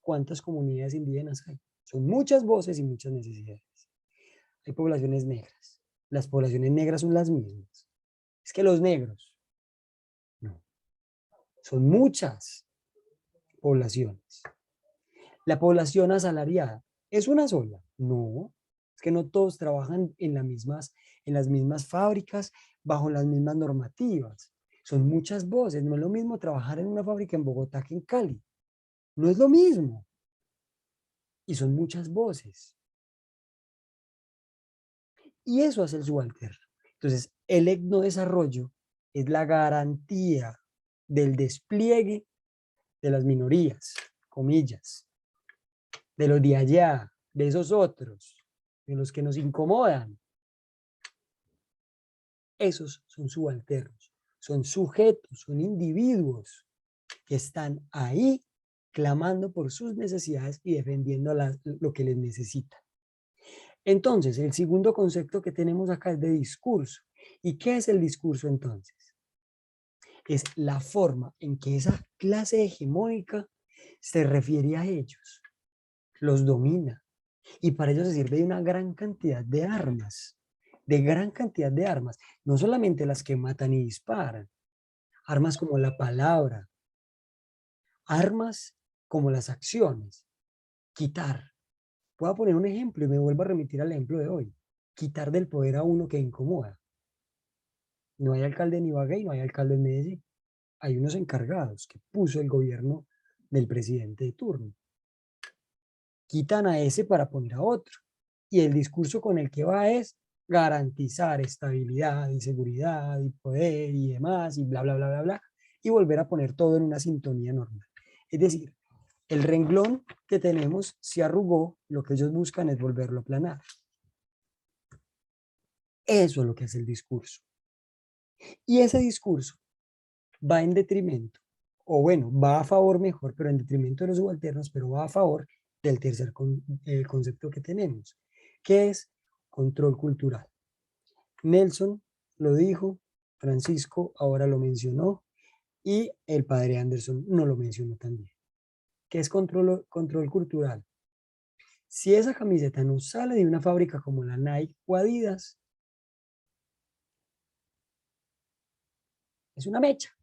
¿Cuántas comunidades indígenas hay? Son muchas voces y muchas necesidades. Hay poblaciones negras. Las poblaciones negras son las mismas. Es que los negros, no. Son muchas poblaciones. La población asalariada, ¿es una sola? No. Es que no todos trabajan en las mismas fábricas, bajo las mismas normativas. Son muchas voces. No es lo mismo trabajar en una fábrica en Bogotá que en Cali. No es lo mismo. Y son muchas voces. Y eso hace el subalterno. Entonces, el etnodesarrollo es la garantía del despliegue de las minorías, comillas, de los de allá, de esos otros, de los que nos incomodan. Esos son subalternos, son sujetos, son individuos que están ahí clamando por sus necesidades y defendiendo lo que les necesitan. Entonces, el segundo concepto que tenemos acá es de discurso. ¿Y qué es el discurso entonces? Es la forma en que esa clase hegemónica se refiere a ellos, los domina, Y para ello se sirve de una gran cantidad de armas, de gran cantidad de armas, no solamente las que matan y disparan, armas como la palabra, armas como las acciones, quitar. Voy a poner un ejemplo y me vuelvo a remitir al ejemplo de hoy. Quitar del poder a uno que incomoda. No hay alcalde en Ibagué y no hay alcalde en Medellín. Hay unos encargados que puso el gobierno del presidente de turno. Quitan a ese para poner a otro. Y el discurso con el que va es garantizar estabilidad y seguridad y poder y demás y bla, bla, bla, bla, bla. Y volver a poner todo en una sintonía normal. Es decir, el renglón que tenemos se arrugó, lo que ellos buscan es volverlo a aplanar. Eso es lo que es el discurso. Y ese discurso va en detrimento, o bueno, va a favor mejor, pero en detrimento de los subalternos, pero va a favor del tercer concepto que tenemos, que es control cultural. Nelson lo dijo, Francisco ahora lo mencionó y el padre Anderson no lo mencionó también. ¿Qué es control cultural? Si esa camiseta no sale de una fábrica como la Nike o Adidas, es una mecha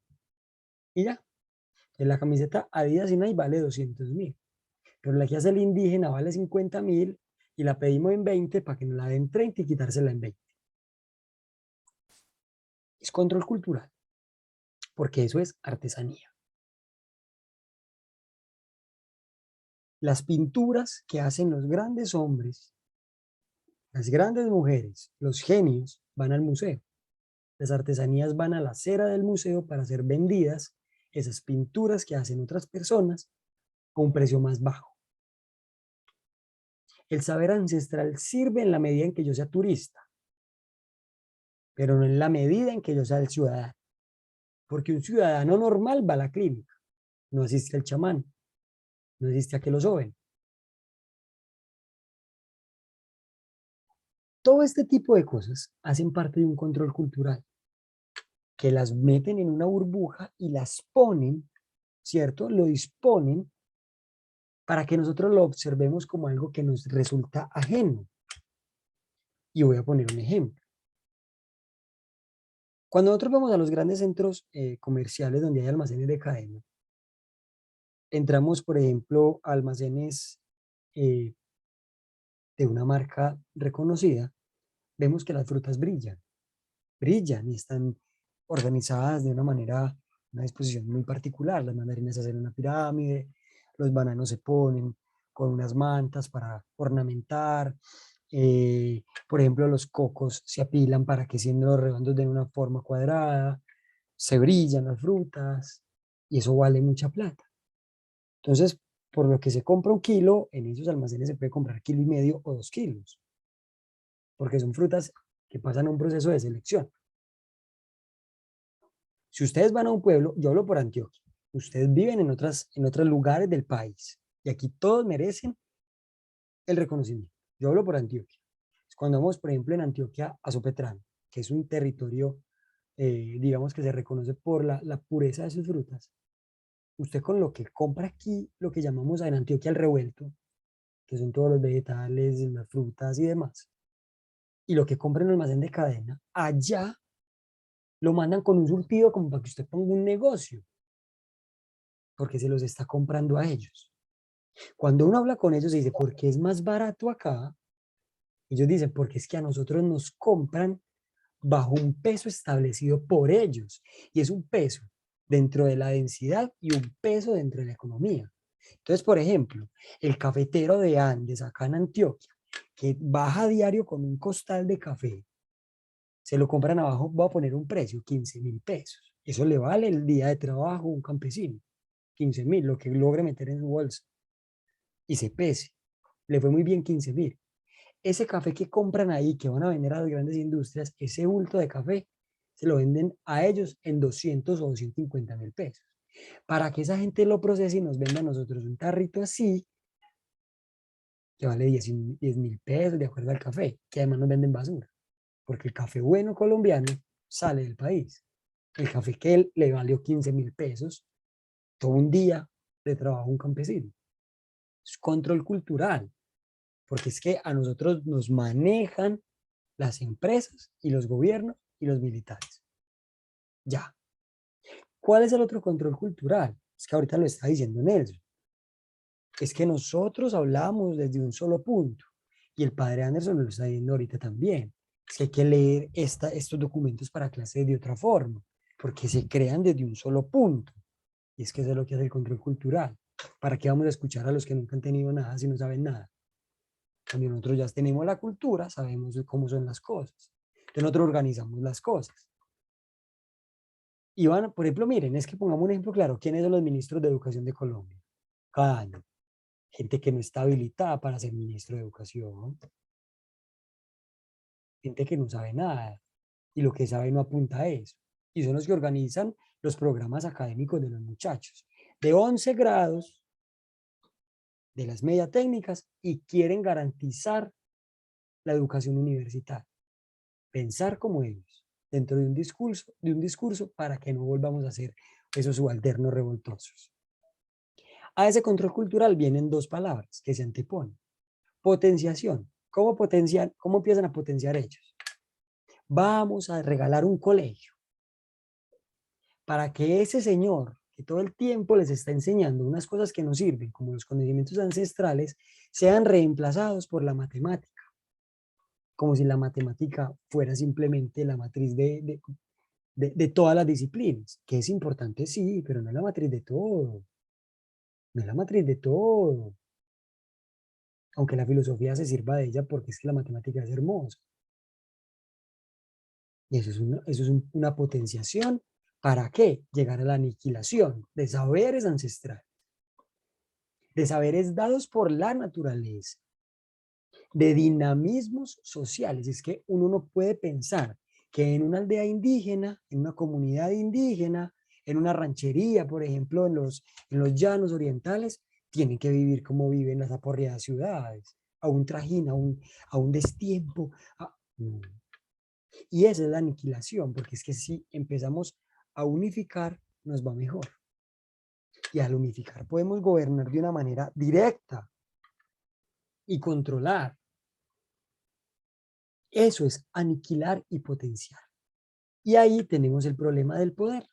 y ya. La camiseta Adidas y Nike vale 200.000, pero la que hace el indígena vale 50.000 y la pedimos en 20 para que nos la den 30 y quitársela en 20. Es control cultural, porque eso es artesanía. Las pinturas que hacen los grandes hombres, las grandes mujeres, los genios, van al museo. Las artesanías van a la acera del museo para ser vendidas, esas pinturas que hacen otras personas, a un precio más bajo. El saber ancestral sirve en la medida en que yo sea turista, pero no en la medida en que yo sea el ciudadano. Porque un ciudadano normal va a la clínica, no asiste al chamán, no asiste a que lo soben. Todo este tipo de cosas hacen parte de un control cultural, que las meten en una burbuja y las ponen, ¿cierto? Lo disponen para que nosotros lo observemos como algo que nos resulta ajeno. Y voy a poner un ejemplo. Cuando nosotros vamos a los grandes centros comerciales donde hay almacenes de cadena, entramos, por ejemplo, a almacenes eh, de una marca reconocida, vemos que las frutas brillan y están organizadas de una manera, una disposición muy particular. Las mandarinas se hacen en una pirámide, los bananos se ponen con unas mantas para ornamentar. Por ejemplo, los cocos se apilan para que siendo los redondos den una forma cuadrada, se brillan las frutas y eso vale mucha plata. Entonces, por lo que se compra un kilo, en esos almacenes se puede comprar 1,5 kilos o 2 kilos, porque son frutas que pasan a un proceso de selección. Si ustedes van a un pueblo, yo hablo por Antioquia, ustedes viven en otros lugares del país y aquí todos merecen el reconocimiento. Yo hablo por Antioquia. Cuando vamos, por ejemplo, en Antioquia a Sopetrán, que es un territorio, digamos que se reconoce por la pureza de sus frutas, usted con lo que compra aquí, lo que llamamos en Antioquia el revuelto, que son todos los vegetales, las frutas y demás, y lo que compra en el almacén de cadena, allá lo mandan con un surtido como para que usted ponga un negocio, porque se los está comprando a ellos. Cuando uno habla con ellos y dice, ¿por qué es más barato acá? Ellos dicen, porque es que a nosotros nos compran bajo un peso establecido por ellos. Y es un peso dentro de la densidad y un peso dentro de la economía. Entonces, por ejemplo, el cafetero de Andes, acá en Antioquia, que baja a diario con un costal de café, se lo compran abajo, voy a poner un precio, 15.000 pesos. Eso le vale el día de trabajo a un campesino. 15.000, lo que logre meter en su bolsa y se pese. Le fue muy bien 15.000. Ese café que compran ahí, que van a vender a las grandes industrias, ese bulto de café, se lo venden a ellos en 200 o 250.000 pesos. Para que esa gente lo procese y nos venda a nosotros un tarrito así, que vale 10.000 pesos de acuerdo al café, que además nos venden basura. Porque el café bueno colombiano sale del país. El café que él le valió 15.000 pesos, todo un día de trabajo un campesino. Es control cultural. porque es que a nosotros nos manejan las empresas y los gobiernos y los militares. Ya. ¿Cuál es el otro control cultural? Es que ahorita lo está diciendo Nelson. Es que nosotros hablamos desde un solo punto y el padre Anderson lo está diciendo ahorita también. Es que hay que leer estos documentos para clase de otra forma, porque se crean desde un solo punto. Y es que eso es lo que hace el control cultural. ¿Para qué vamos a escuchar a los que nunca han tenido nada si no saben nada? Cuando nosotros ya tenemos la cultura, sabemos cómo son las cosas. Entonces nosotros organizamos las cosas. Y van, por ejemplo, miren, es que pongamos un ejemplo claro. ¿Quiénes son los ministros de Educación de Colombia? Cada año. Gente que no está habilitada para ser ministro de Educación. Gente que no sabe nada. Y lo que sabe no apunta a eso. Y son los que organizan los programas académicos de los muchachos. De 11 grados, de las media técnicas, y quieren garantizar la educación universitaria. Pensar como ellos, dentro de un discurso para que no volvamos a ser esos subalternos revoltosos. A ese control cultural vienen dos palabras que se anteponen. Potenciación. ¿Cómo empiezan a potenciar ellos? Vamos a regalar un colegio para que ese señor que todo el tiempo les está enseñando unas cosas que no sirven, como los conocimientos ancestrales, sean reemplazados por la matemática. Como si la matemática fuera simplemente la matriz de todas las disciplinas, que es importante, sí, pero no es la matriz de todo. No es la matriz de todo. Aunque la filosofía se sirva de ella porque es que la matemática es hermosa. Y eso es una potenciación. ¿Para qué? Llegar a la aniquilación de saberes ancestrales, de saberes dados por la naturaleza, de dinamismos sociales. Es que uno no puede pensar que en una aldea indígena, en una comunidad indígena, en una ranchería, por ejemplo, en los llanos orientales, tienen que vivir como viven las aporreadas ciudades, a un trajín, a un destiempo. No. Y esa es la aniquilación, porque es que si empezamos a unificar, nos va mejor. Y al unificar podemos gobernar de una manera directa y controlar. Eso es aniquilar y potenciar. Y ahí tenemos el problema del poder.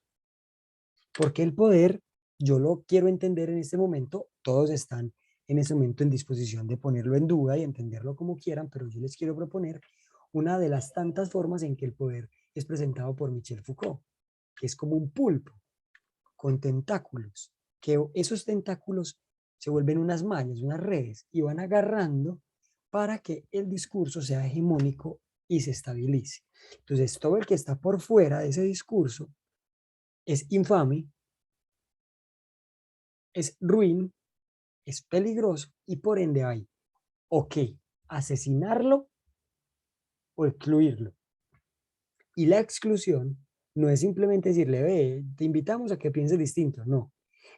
Porque el poder, yo lo quiero entender en este momento, todos están en este momento en disposición de ponerlo en duda y entenderlo como quieran, pero yo les quiero proponer una de las tantas formas en que el poder es presentado por Michel Foucault, que es como un pulpo con tentáculos, que esos tentáculos se vuelven unas mallas, unas redes, y van agarrando para que el discurso sea hegemónico y se estabilice. Entonces, todo el que está por fuera de ese discurso es infame, es ruin, es peligroso y por ende hay o que asesinarlo o excluirlo. Y la exclusión no es simplemente decirle, ve, te invitamos a que pienses distinto, no,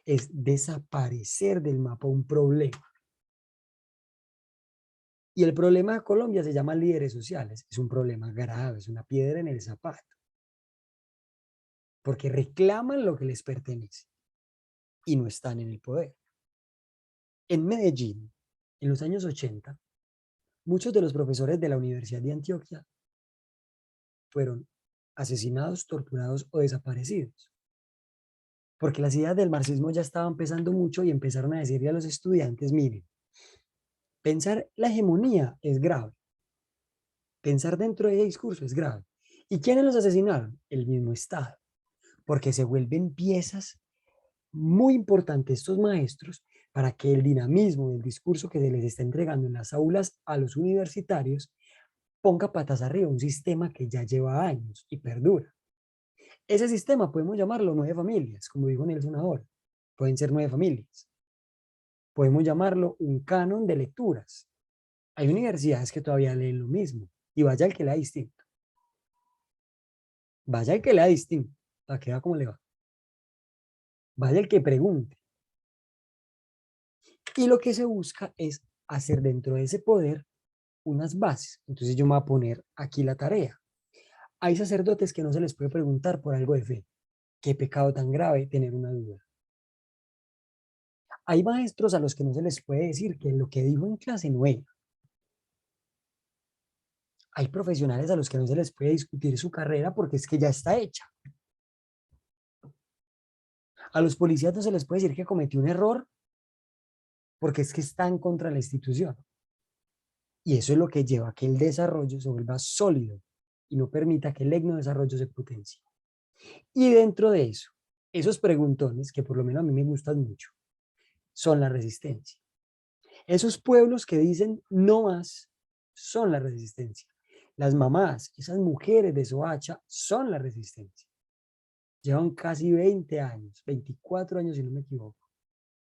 es desaparecer del mapa un problema. Y el problema de Colombia se llama líderes sociales, es un problema grave, es una piedra en el zapato, porque reclaman lo que les pertenece y no están en el poder. En Medellín, en los años 80, muchos de los profesores de la Universidad de Antioquia fueron asesinados, torturados o desaparecidos. Porque las ideas del marxismo ya estaban pesando mucho y empezaron a decirle a los estudiantes, miren, pensar la hegemonía es grave, pensar dentro de ese discurso es grave. ¿Y quiénes los asesinaron? El mismo Estado, porque se vuelven piezas muy importantes estos maestros para que el dinamismo del discurso que se les está entregando en las aulas a los universitarios ponga patas arriba un sistema que ya lleva años y perdura. Ese sistema podemos llamarlo 9 familias, como dijo Nelson ahora. Pueden ser 9 familias. Podemos llamarlo un canon de lecturas. Hay universidades que todavía leen lo mismo y vaya el que lea distinto. Vaya el que lea distinto, para que vea cómo le va. Vaya el que pregunte. Y lo que se busca es hacer dentro de ese poder unas bases. Entonces yo me voy a poner aquí la tarea. Hay sacerdotes que no se les puede preguntar por algo de fe. Qué pecado tan grave tener una duda. Hay maestros a los que no se les puede decir que lo que dijo en clase no era. Hay profesionales a los que no se les puede discutir su carrera porque es que ya está hecha. A los policías no se les puede decir que cometió un error porque es que están contra la institución. Y eso es lo que lleva a que el desarrollo se vuelva sólido y no permita que el desarrollo se potencie. Y dentro de eso, esos preguntones, que por lo menos a mí me gustan mucho, son la resistencia. Esos pueblos que dicen no más son la resistencia. Las mamás, esas mujeres de Soacha, son la resistencia. Llevan casi 20 años, 24 años si no me equivoco,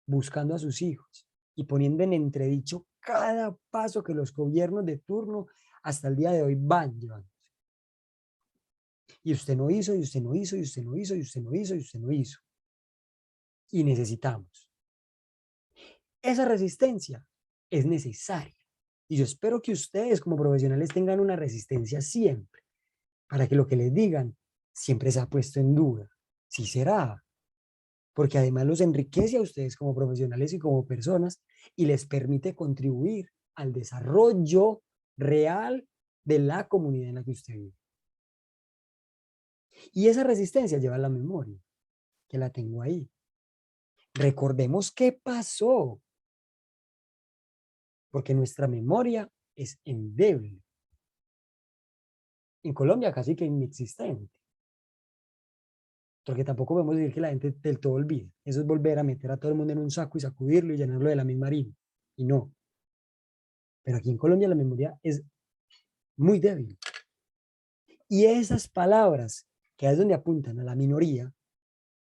buscando a sus hijos y poniendo en entredicho cada paso que los gobiernos de turno hasta el día de hoy van llevando. Y usted no hizo, y usted no hizo, y usted no hizo, y usted no hizo, y usted no hizo. Y necesitamos. Esa resistencia es necesaria. Y yo espero que ustedes como profesionales tengan una resistencia siempre, para que lo que les digan siempre sea puesto en duda. Sí será, porque además los enriquece a ustedes como profesionales y como personas y les permite contribuir al desarrollo real de la comunidad en la que usted vive. Y esa resistencia lleva a la memoria, que la tengo ahí. Recordemos qué pasó, porque nuestra memoria es endeble. En Colombia casi que inexistente. Porque tampoco podemos decir que la gente del todo olvide. Eso es volver a meter a todo el mundo en un saco y sacudirlo y llenarlo de la misma harina. Y no. Pero aquí en Colombia la memoria es muy débil. Y esas palabras, que es donde apuntan a la minoría,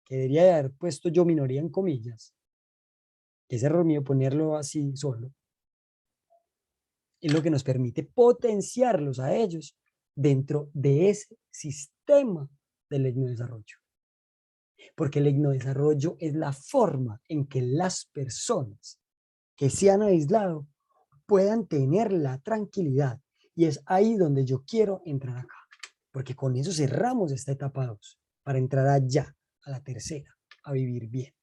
que debería de haber puesto yo minoría en comillas, que es error mío ponerlo así solo, es lo que nos permite potenciarlos a ellos dentro de ese sistema del etnodesarrollo. Porque el etnodesarrollo es la forma en que las personas que se han aislado puedan tener la tranquilidad. Y es ahí donde yo quiero entrar acá. Porque con eso cerramos esta etapa 2 para entrar allá, a la tercera, a vivir bien.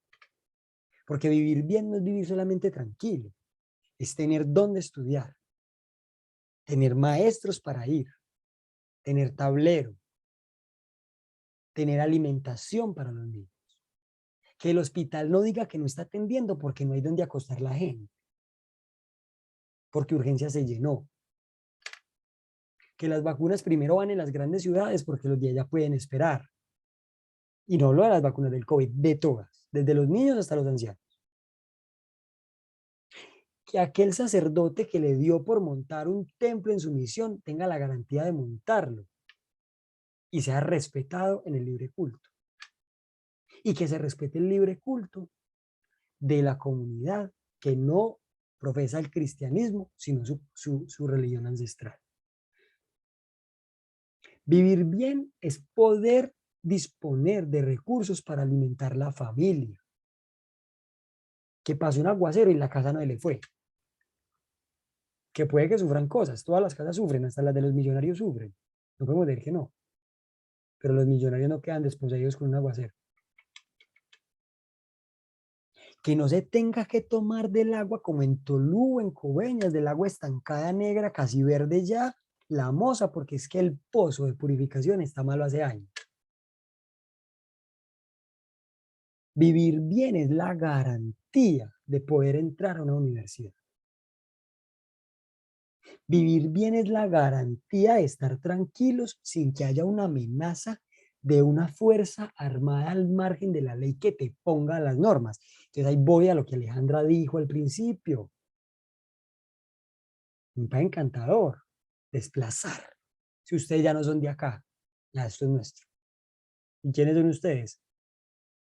Porque vivir bien no es vivir solamente tranquilo, es tener dónde estudiar, tener maestros para ir, tener tablero, tener alimentación para los niños. Que el hospital no diga que no está atendiendo porque no hay dónde acostar la gente, porque urgencia se llenó. Que las vacunas primero van en las grandes ciudades porque los de allá pueden esperar. Y no hablo de las vacunas del COVID, de todas, desde los niños hasta los ancianos. Que aquel sacerdote que le dio por montar un templo en su misión tenga la garantía de montarlo y sea respetado en el libre culto. Y que se respete el libre culto de la comunidad que no profesa el cristianismo, sino su religión ancestral. Vivir bien es poder disponer de recursos para alimentar la familia. Que pase un aguacero y la casa no le fue. Que puede que sufran cosas, todas las casas sufren, hasta las de los millonarios sufren. No podemos decir que no. Pero los millonarios no quedan desposeídos con un aguacero. Que no se tenga que tomar del agua como en Tolú, en Coveñas, del agua estancada negra, casi verde ya, la moza, porque es que el pozo de purificación está malo hace años. Vivir bien es la garantía de poder entrar a una universidad. Vivir bien es la garantía de estar tranquilos sin que haya una amenaza de una fuerza armada al margen de la ley que te ponga las normas. Entonces ahí voy a lo que Alejandra dijo al principio. Un país encantador, desplazar. Si ustedes ya no son de acá, ya esto es nuestro. ¿Y quiénes son ustedes?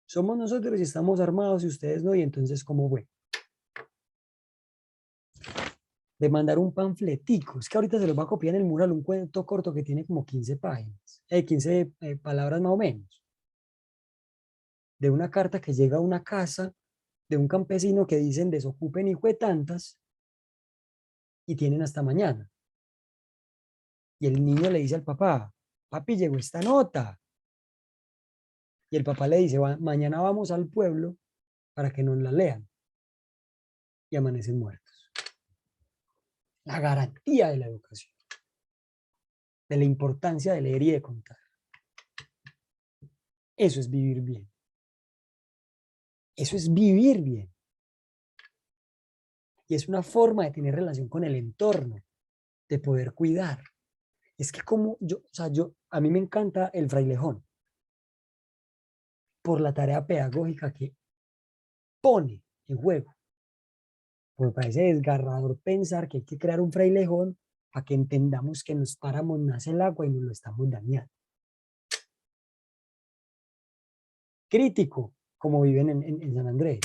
Somos nosotros y estamos armados y ustedes no, y entonces ¿cómo fue? De mandar un panfletico. Es que ahorita se los va a copiar en el mural un cuento corto que tiene como 15 páginas, 15 palabras más o menos, de una carta que llega a una casa de un campesino que dicen desocupen hijo de tantas y tienen hasta mañana. Y el niño le dice al papá, papi, llegó esta nota. Y el papá le dice, mañana vamos al pueblo para que nos la lean. Y amanecen muertos. La garantía de la educación. de la importancia de leer y de contar. Eso es vivir bien. Eso es vivir bien. Y es una forma de tener relación con el entorno, de poder cuidar. Es que como a mí me encanta el frailejón por la tarea pedagógica que pone en juego. Me parece desgarrador pensar que hay que crear un frailejón para que entendamos que nos páramos nace el agua y nos lo estamos dañando. Crítico, como viven en San Andrés.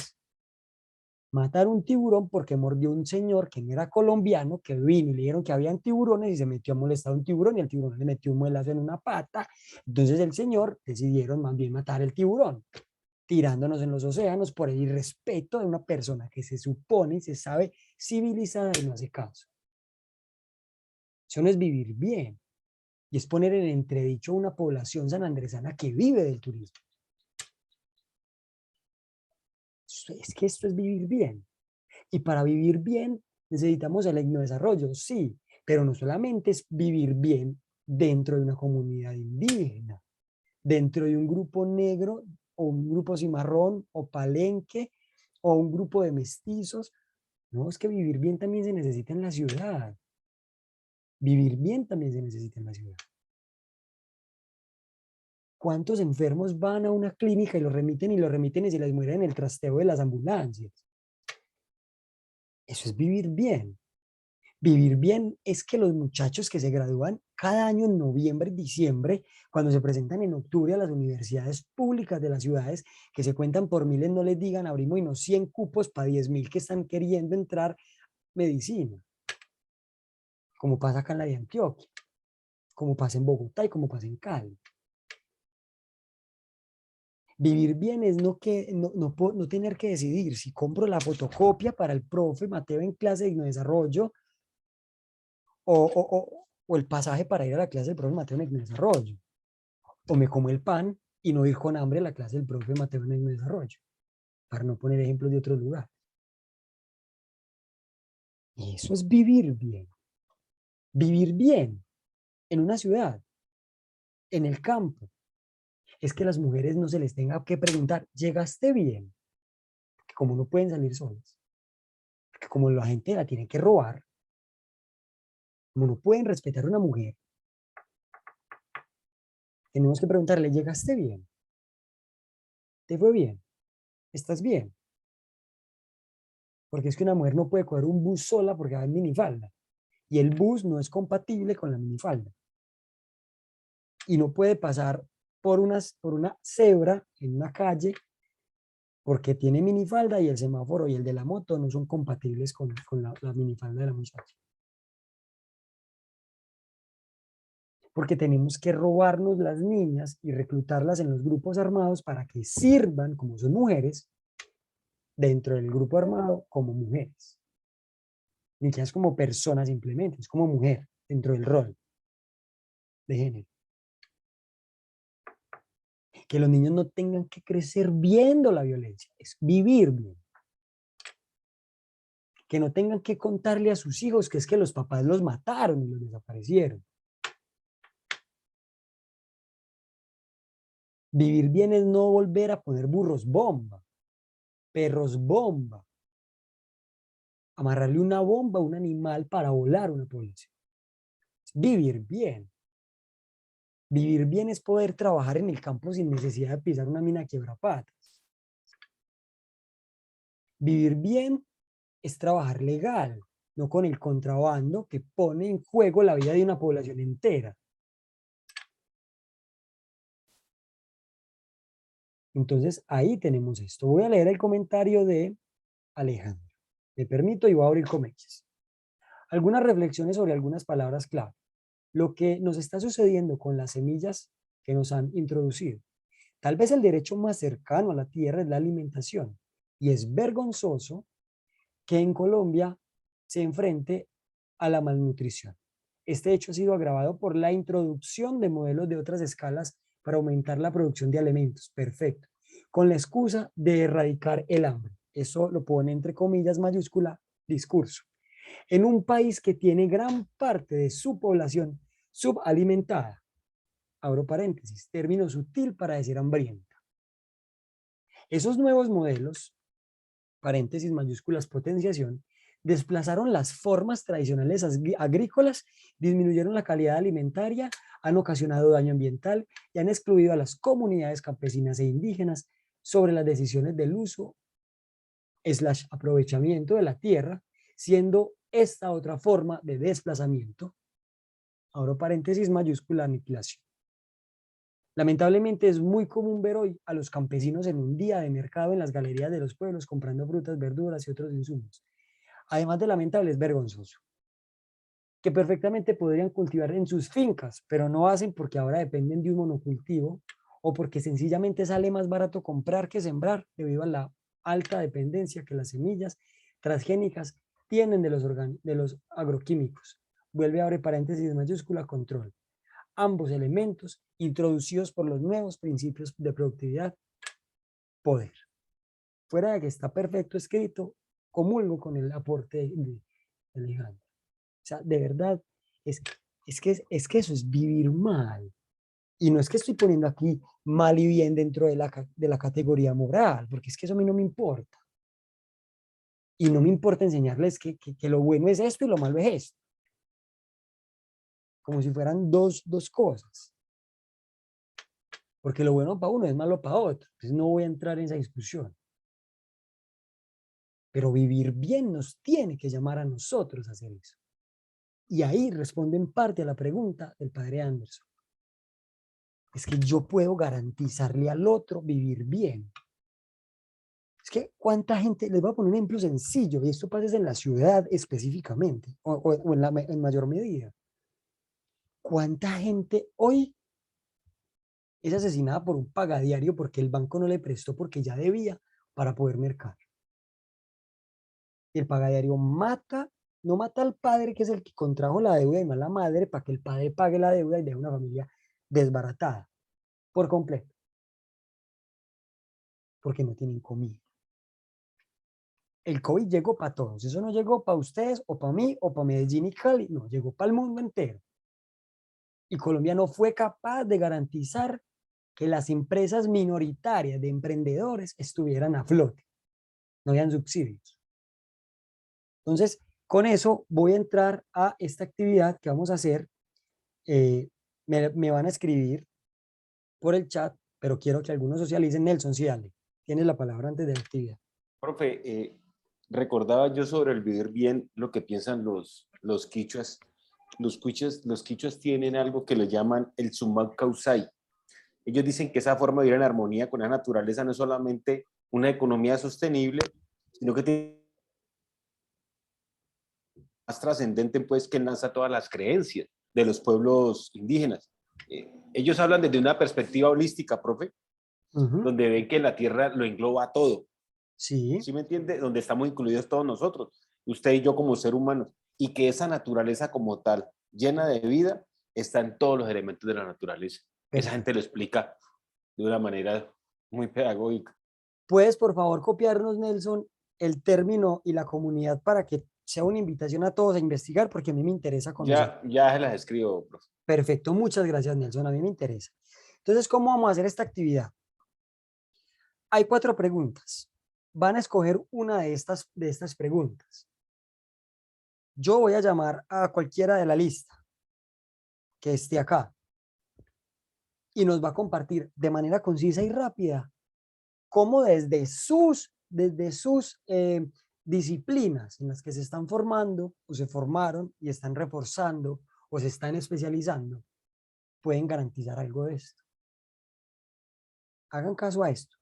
Matar un tiburón porque mordió un señor que no era colombiano, que vino y le dijeron que habían tiburones y se metió a molestar a un tiburón y el tiburón le metió un muelazo en una pata. Entonces el señor decidieron más bien matar el tiburón, tirándonos en los océanos por el irrespeto de una persona que se supone y se sabe civilizada y no hace caso. Eso no es vivir bien y es poner en entredicho una población sanandresana que vive del turismo. Es que esto es vivir bien. Y para vivir bien necesitamos el etnodesarrollo, sí, pero no solamente es vivir bien dentro de una comunidad indígena, dentro de un grupo negro o un grupo cimarrón o palenque o un grupo de mestizos. No, es que vivir bien también se necesita en la ciudad. Vivir bien también se necesita en la ciudad. ¿Cuántos enfermos van a una clínica y los remiten y se les muere en el trasteo de las ambulancias? Eso es vivir bien. Vivir bien es que los muchachos que se gradúan cada año en noviembre y diciembre, cuando se presentan en octubre a las universidades públicas de las ciudades, que se cuentan por miles, no les digan abrimos unos 100 cupos para 10.000 que están queriendo entrar medicina, como pasa acá en la de Antioquia, como pasa en Bogotá y como pasa en Cali. Vivir bien es no tener que decidir si compro la fotocopia para el profe Mateo en clase de desarrollo o el pasaje para ir a la clase del profe Mateo en desarrollo. O me como el pan y no ir con hambre a la clase del profe Mateo en desarrollo, para no poner ejemplos de otro lugar. Y eso es vivir bien. Vivir bien en una ciudad, en el campo. Es que a las mujeres no se les tenga que preguntar, ¿llegaste bien? Porque como no pueden salir solas, porque como la gente la tiene que robar, como no pueden respetar a una mujer, tenemos que preguntarle, ¿llegaste bien? ¿Te fue bien? ¿Estás bien? Porque es que una mujer no puede coger un bus sola porque va en minifalda. Y el bus no es compatible con la minifalda. Y no puede pasar por una cebra en una calle porque tiene minifalda y el semáforo y el de la moto no son compatibles con la minifalda de la muchacha. Porque tenemos que robarnos las niñas y reclutarlas en los grupos armados para que sirvan, como son mujeres, dentro del grupo armado como mujeres. Ni que es como persona simplemente, es como mujer dentro del rol de género. Que los niños no tengan que crecer viendo la violencia, es vivir bien. Que no tengan que contarle a sus hijos que es que los papás los mataron y los desaparecieron. Vivir bien es no volver a poner burros bomba, perros bomba, amarrarle una bomba a un animal para volar una población. Vivir bien. Vivir bien es poder trabajar en el campo sin necesidad de pisar una mina quebrapatas. Vivir bien es trabajar legal, no con el contrabando que pone en juego la vida de una población entera. Entonces, ahí tenemos esto. Voy a leer el comentario de Alejandro. Me permito y voy a abrir comillas. Algunas reflexiones sobre algunas palabras clave. Lo que nos está sucediendo con las semillas que nos han introducido. Tal vez el derecho más cercano a la tierra es la alimentación. Y es vergonzoso que en Colombia se enfrente a la malnutrición. Este hecho ha sido agravado por la introducción de modelos de otras escalas para aumentar la producción de alimentos. Perfecto. Con la excusa de erradicar el hambre. Eso lo pone entre comillas mayúscula discurso. En un país que tiene gran parte de su población subalimentada, abro paréntesis, término sutil para decir hambrienta. Esos nuevos modelos, paréntesis mayúsculas potenciación, desplazaron las formas tradicionales agrícolas, disminuyeron la calidad alimentaria, han ocasionado daño ambiental y han excluido a las comunidades campesinas e indígenas sobre las decisiones del uso / aprovechamiento de la tierra, siendo esta otra forma de desplazamiento, abro paréntesis mayúscula, aniquilación. Lamentablemente es muy común ver hoy a los campesinos en un día de mercado en las galerías de los pueblos comprando frutas, verduras y otros insumos. Además de lamentable, es vergonzoso. Que perfectamente podrían cultivar en sus fincas, pero no hacen porque ahora dependen de un monocultivo o porque sencillamente sale más barato comprar que sembrar debido a la alta dependencia que las semillas transgénicas tienen de los agroquímicos. Vuelve a abrir paréntesis mayúscula, control. Ambos elementos introducidos por los nuevos principios de productividad, poder. Fuera de que está perfecto escrito, comulgo con el aporte de Alejandro. O sea, de verdad, es que eso es vivir mal. Y no es que estoy poniendo aquí mal y bien dentro de la categoría moral, porque es que eso a mí no me importa. Y no me importa enseñarles que lo bueno es esto y lo malo es esto. Como si fueran dos cosas. Porque lo bueno para uno es malo para otro. Entonces no voy a entrar en esa discusión. Pero vivir bien nos tiene que llamar a nosotros a hacer eso. Y ahí responde en parte a la pregunta del padre Anderson. Es que yo puedo garantizarle al otro vivir bien. Es que cuánta gente, les voy a poner un ejemplo sencillo, y esto pasa en la ciudad específicamente, o en mayor medida. ¿Cuánta gente hoy es asesinada por un pagadiario porque el banco no le prestó porque ya debía para poder mercar? Y el pagadiario no mata al padre que es el que contrajo la deuda y no a la madre para que el padre pague la deuda y deje una familia desbaratada por completo. Porque no tienen comida. El COVID llegó para todos. Eso no llegó para ustedes o para mí o para Medellín y Cali. No, llegó para el mundo entero. Y Colombia no fue capaz de garantizar que las empresas minoritarias de emprendedores estuvieran a flote. No habían subsidios. Entonces, con eso voy a entrar a esta actividad que vamos a hacer. Me van a escribir por el chat, pero quiero que algunos socialicen. Nelson, sí, dale. Tienes la palabra antes de la actividad. Profe, recordaba yo sobre el vivir bien lo que piensan los quichuas. Los quichuas tienen algo que le llaman el sumau causai. Ellos dicen que esa forma de vivir en armonía con la naturaleza no es solamente una economía sostenible, sino que tiene más trascendente, pues, que enlaza todas las creencias de los pueblos indígenas. Ellos hablan desde una perspectiva holística, profe, donde ven que la tierra lo engloba todo. Sí. ¿Sí me entiende? Donde estamos incluidos todos nosotros, usted y yo como ser humanos, y que esa naturaleza como tal, llena de vida, está en todos los elementos de la naturaleza. Perfecto. Esa gente lo explica de una manera muy pedagógica. ¿Puedes, por favor, copiarnos, Nelson, el término y la comunidad para que sea una invitación a todos a investigar? Porque a mí me interesa conocer. Ya se las escribo, profe. Perfecto, muchas gracias, Nelson, a mí me interesa. Entonces, ¿cómo vamos a hacer esta actividad? Hay 4 preguntas. Van a escoger una de estas preguntas. Yo voy a llamar a cualquiera de la lista que esté acá y nos va a compartir de manera concisa y rápida cómo desde sus disciplinas en las que se están formando o se formaron y están reforzando o se están especializando, pueden garantizar algo de esto. Hagan caso a esto,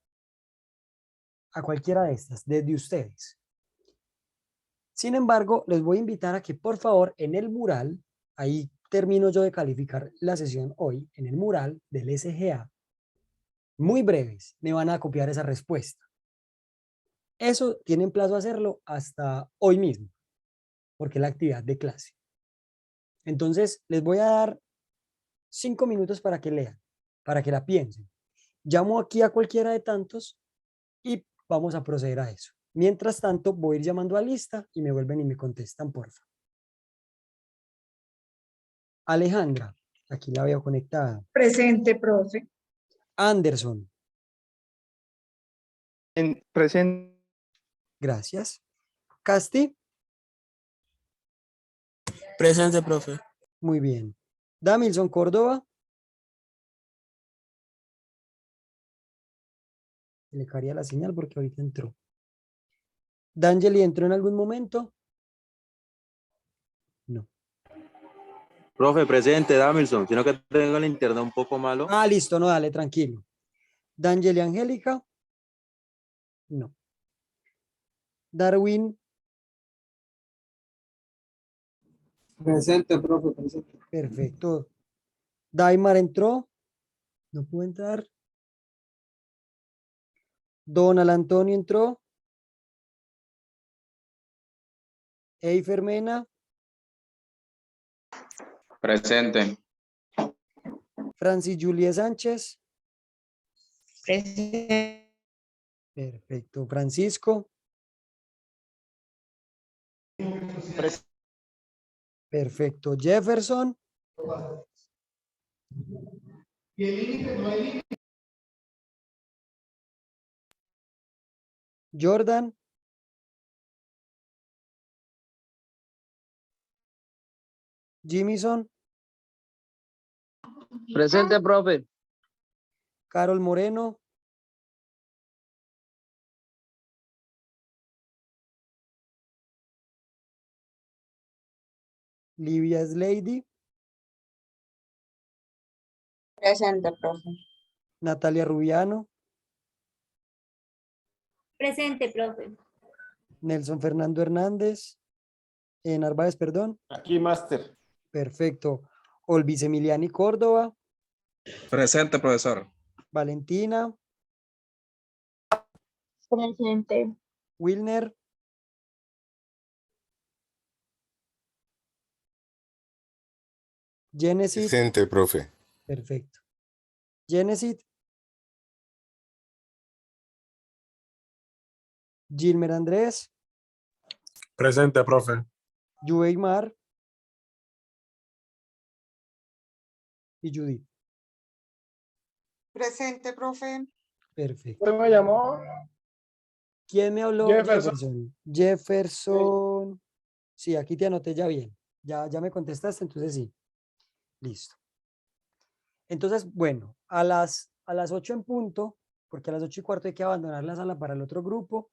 a cualquiera de estas, desde ustedes. Sin embargo, les voy a invitar a que por favor en el mural, ahí termino yo de calificar la sesión hoy, en el mural del SGA, muy breves, me van a copiar esa respuesta. Eso tienen plazo a hacerlo hasta hoy mismo, porque es la actividad de clase. Entonces, les voy a dar 5 minutos para que lean, para que la piensen. Llamo aquí a cualquiera de tantos y vamos a proceder a eso. Mientras tanto, voy a ir llamando a lista y me vuelven y me contestan, porfa. Alejandra, Aquí la veo conectada. Presente, profe. Anderson, Presente. gracias. Casti, Presente, profe. muy bien. Damilson Córdoba. Le caería la señal porque ahorita entró. D'Angeli entró en algún momento. No. Profe, presente, Damilson, sino que tengo el internet un poco malo. Ah, listo, no, dale, tranquilo. D'Angeli Angélica. No. Darwin, Presente, profe, presente. perfecto. Daimar entró. No pudo entrar. Donald Antonio entró. Eifer Mena. Presente. Francis Julia Sánchez. Presente. Perfecto. Francisco. Perfecto. Jefferson. Jordan. Jimison. Presente, profe. Carol Moreno. Livia Slady. Presente, profe. Natalia Rubiano. Presente, profe. Nelson Fernando Hernández. Narváez, perdón. Aquí, máster. Perfecto. Olvis Emiliani Córdoba. Presente, profesor. Valentina. Presente. Wilner. Genesis. Presente, profe. Perfecto. Genesis. Gilmer Andrés. Presente, profe. Yueimar. Y Judith. Presente, profe. Perfecto. ¿Quién me llamó? ¿Quién me habló? Jefferson. Jefferson. Sí, aquí te anoté ya bien. Ya me contestaste, entonces sí. Listo. Entonces, bueno, a las 8 en punto, porque a las 8:15 hay que abandonar la sala para el otro grupo,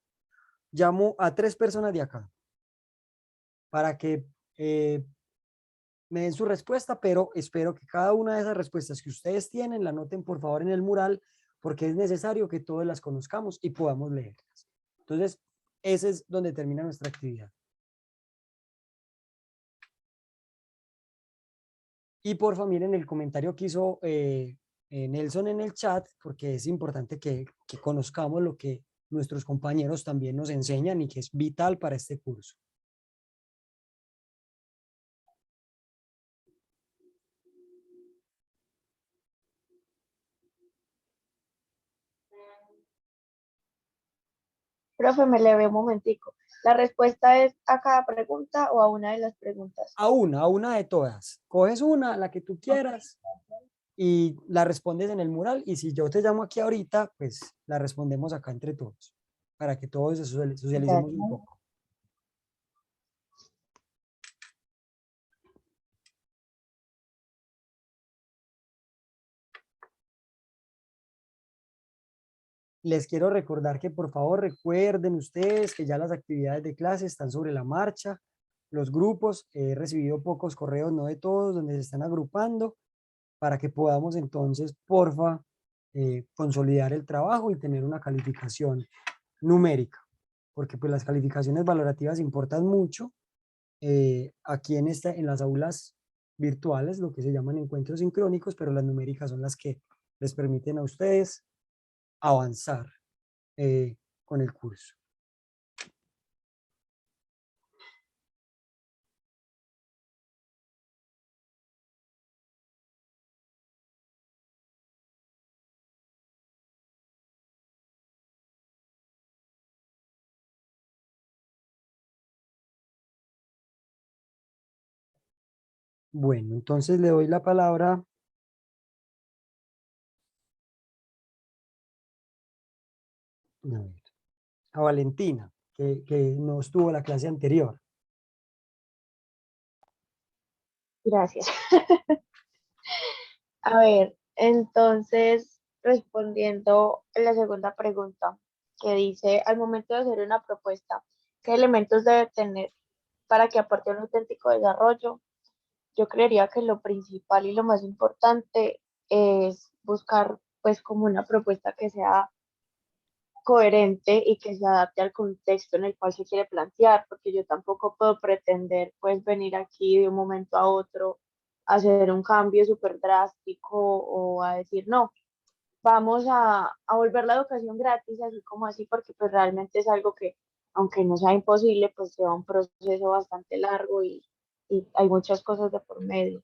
llamo a 3 personas de acá para que me den su respuesta, pero espero que cada una de esas respuestas que ustedes tienen la anoten por favor en el mural, porque es necesario que todos las conozcamos y podamos leerlas. Entonces, ese es donde termina nuestra actividad. Y por favor, miren el comentario que hizo Nelson en el chat, porque es importante que conozcamos lo que nuestros compañeros también nos enseñan y que es vital para este curso. Profe, me le un momentico. ¿La respuesta es a cada pregunta o a una de las preguntas? A una de todas. Coges una, la que tú quieras, y la respondes en el mural. Y si yo te llamo aquí ahorita, pues la respondemos acá entre todos, para que todos socialicemos un poco. Les quiero recordar que por favor recuerden ustedes que ya las actividades de clase están sobre la marcha. Los grupos, he recibido pocos correos, no de todos, donde se están agrupando, para que podamos entonces, porfa, consolidar el trabajo y tener una calificación numérica, porque pues las calificaciones valorativas importan mucho. Aquí en las aulas virtuales, lo que se llaman encuentros sincrónicos, pero las numéricas son las que les permiten a ustedes avanzar con el curso. Bueno, entonces le doy la palabra A ver, a Valentina, que no estuvo la clase anterior. Gracias. A ver, entonces, respondiendo a la segunda pregunta, que dice, al momento de hacer una propuesta, ¿qué elementos debe tener para que aporte un auténtico desarrollo? Yo creería que lo principal y lo más importante es buscar pues como una propuesta que sea coherente y que se adapte al contexto en el cual se quiere plantear, porque yo tampoco puedo pretender pues venir aquí de un momento a otro a hacer un cambio súper drástico o a decir no, vamos a volver la educación gratis, así como así, porque pues realmente es algo que, aunque no sea imposible, pues lleva un proceso bastante largo y hay muchas cosas de por medio.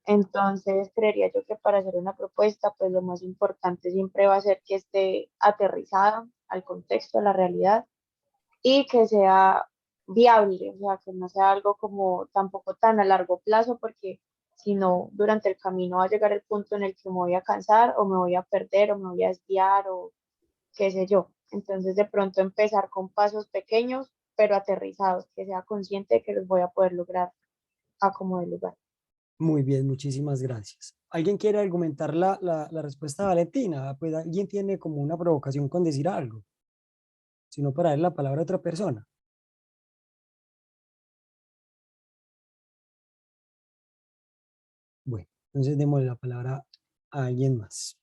Entonces, creería yo que para hacer una propuesta, pues lo más importante siempre va a ser que esté aterrizada al contexto, a la realidad y que sea viable, o sea, que no sea algo como tampoco tan a largo plazo, porque si no, durante el camino va a llegar el punto en el que me voy a cansar o me voy a perder o me voy a desviar o qué sé yo. Entonces, de pronto empezar con pasos pequeños, pero aterrizados, que sea consciente de que los voy a poder lograr a como de lugar. Muy bien, muchísimas gracias. ¿Alguien quiere argumentar la respuesta de Valentina? Pues alguien tiene como una provocación con decir algo, sino para darle la palabra a otra persona. Bueno, entonces démosle la palabra a alguien más.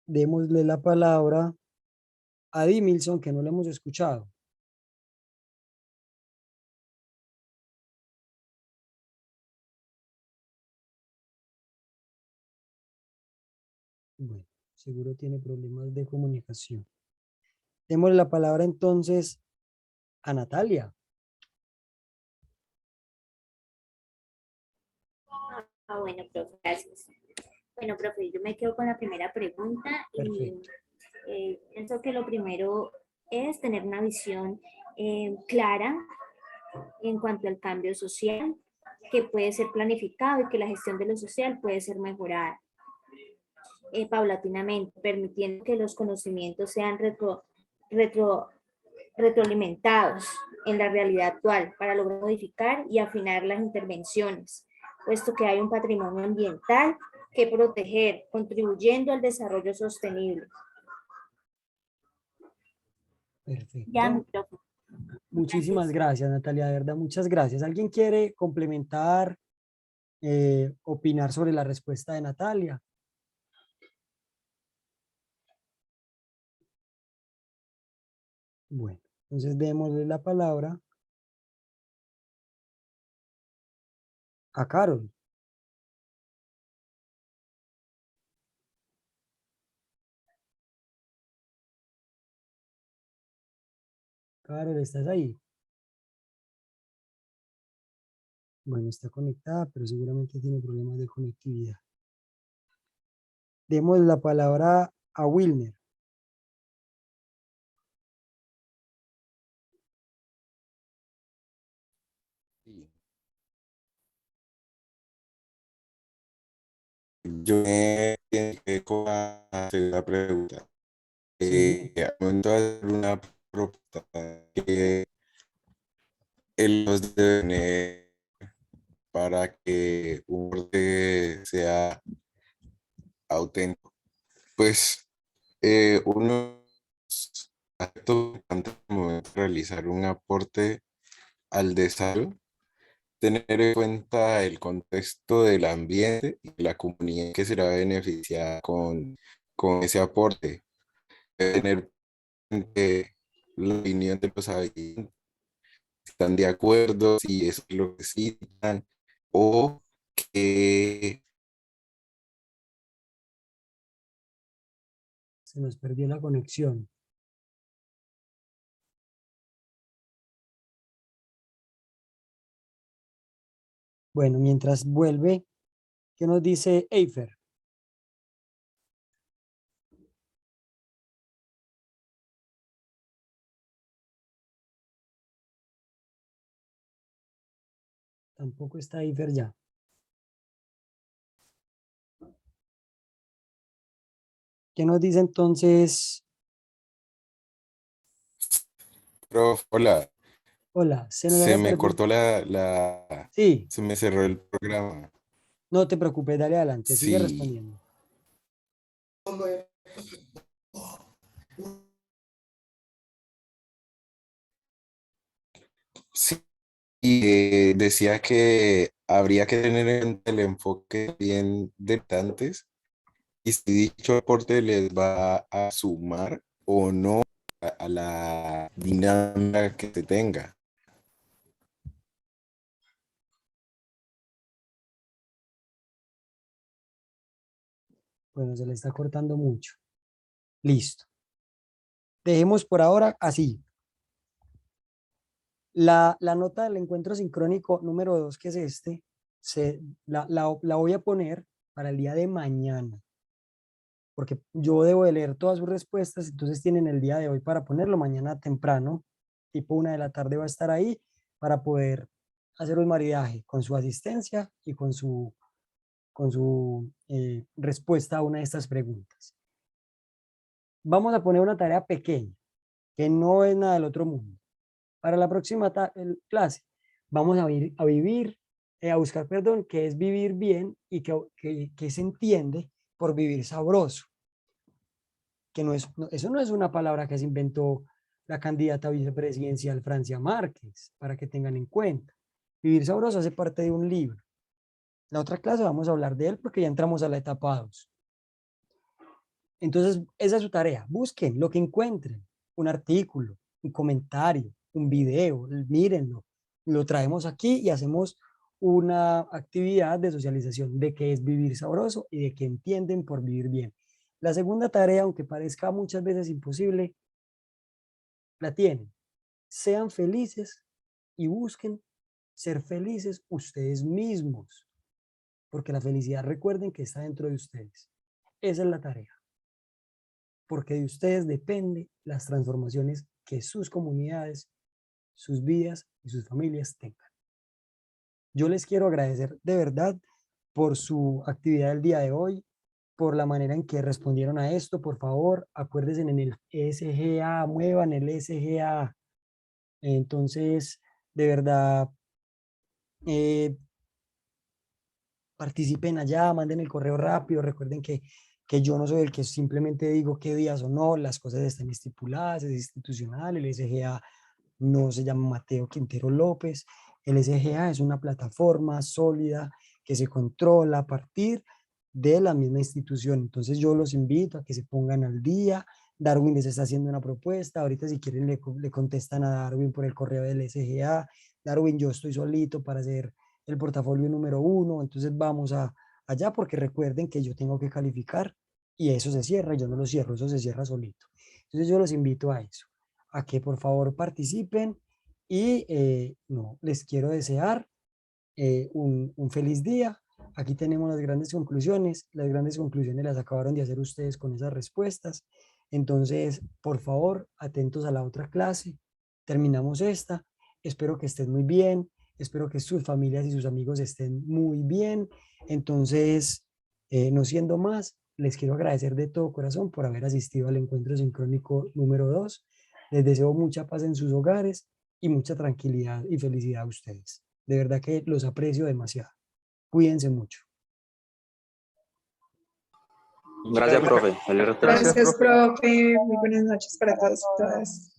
Démosle la palabra a Dimilson, que no lo hemos escuchado. Bueno, seguro tiene problemas de comunicación. Démosle la palabra entonces a Natalia. Bueno, profe, gracias. Bueno, profe, yo me quedo con la primera pregunta y Perfecto. pienso que lo primero es tener una visión clara en cuanto al cambio social, que puede ser planificado y que la gestión de lo social puede ser mejorada paulatinamente, permitiendo que los conocimientos sean retro, retroalimentados en la realidad actual para lograr modificar y afinar las intervenciones, puesto que hay un patrimonio ambiental que proteger, contribuyendo al desarrollo sostenible. Ya, Perfecto. micrófono. Muchísimas Gracias. gracias, Natalia, de verdad, muchas gracias. ¿Alguien quiere complementar, opinar sobre la respuesta de Natalia? Bueno, entonces démosle la palabra a Carol. Carol, ¿estás ahí? Bueno, está conectada, pero seguramente tiene problemas de conectividad. Demos la palabra a Wilmer. Yo me identifiqué con la segunda pregunta. Sí, Al momento de hacer una propuesta que él los debe tener para que un corte sea auténtico. Pues uno aspectos importantes al momento de realizar un aporte al desarrollo, tener en cuenta el contexto del ambiente y la comunidad que será beneficiada con ese aporte. Tener presente la opinión de los habitantes, si están de acuerdo, si eso es lo que necesitan, o que se nos perdió la conexión. Bueno, mientras vuelve, ¿qué nos dice Eifer? Tampoco está Eifer ya. ¿Qué nos dice entonces? Prof, hola, Hola, se nos se había me perdido. cortó Sí, se me cerró el programa. no te preocupes, dale adelante, sigue Sí, respondiendo. sí. Y decía que habría que tener en cuenta el enfoque bien de antes y si dicho aporte les va a sumar o no a la dinámica que se tenga. Bueno, se le está cortando mucho. Listo. Dejemos por ahora así. La nota del encuentro sincrónico número 2, que es este, la voy a poner para el día de mañana, porque yo debo de leer todas sus respuestas, entonces tienen el día de hoy para ponerlo, mañana temprano, tipo 1 de la tarde va a estar ahí para poder hacer un maridaje con su asistencia y con su respuesta a una de estas preguntas. Vamos a poner una tarea pequeña, que no es nada del otro mundo. Para la próxima clase vamos a buscar, perdón, qué es vivir bien y qué se entiende por vivir sabroso. Que eso no es una palabra que se inventó la candidata vicepresidencial Francia Márquez, para que tengan en cuenta. Vivir sabroso hace parte de un libro. La otra clase vamos a hablar de él porque ya entramos a la etapa 2. Entonces, esa es su tarea. Busquen lo que encuentren, un artículo, un comentario, un video, mírenlo. Lo traemos aquí y hacemos una actividad de socialización de qué es vivir sabroso y de qué entienden por vivir bien. La segunda tarea, aunque parezca muchas veces imposible, la tienen. Sean felices y busquen ser felices ustedes mismos, porque la felicidad, recuerden que está dentro de ustedes. Esa es la tarea, porque de ustedes depende las transformaciones que sus comunidades, sus vidas y sus familias tengan. Yo les quiero agradecer de verdad por su actividad del día de hoy, por la manera en que respondieron a esto. Por favor, acuérdense en el SGA, muevan el SGA. Entonces, de verdad, participen allá, manden el correo rápido. Recuerden que yo no soy el que simplemente digo qué días o no, las cosas están estipuladas, es institucional. El SGA no se llama Mateo Quintero López. El SGA es una plataforma sólida que se controla a partir de la misma institución. Entonces yo los invito a que se pongan al día. Darwin les está haciendo una propuesta. Ahorita si quieren le contestan a Darwin por el correo del SGA. Darwin, yo estoy solito para hacer el portafolio número 1. Entonces vamos allá porque recuerden que yo tengo que calificar y eso se cierra. Yo no lo cierro, eso se cierra solito. Entonces yo los invito a eso, a que por favor participen y no, les quiero desear un feliz día. Aquí tenemos las grandes conclusiones. Las grandes conclusiones las acabaron de hacer ustedes con esas respuestas. Entonces, por favor, atentos a la otra clase. Terminamos esta. Espero que estén muy bien. Espero que sus familias y sus amigos estén muy bien. Entonces, no siendo más, les quiero agradecer de todo corazón por haber asistido al encuentro sincrónico número 2. Les deseo mucha paz en sus hogares y mucha tranquilidad y felicidad a ustedes. De verdad que los aprecio demasiado. Cuídense mucho. Gracias, profe. Feliz resto de la Gracias, Gracias, profe. profe. Muy buenas noches para todos y todas.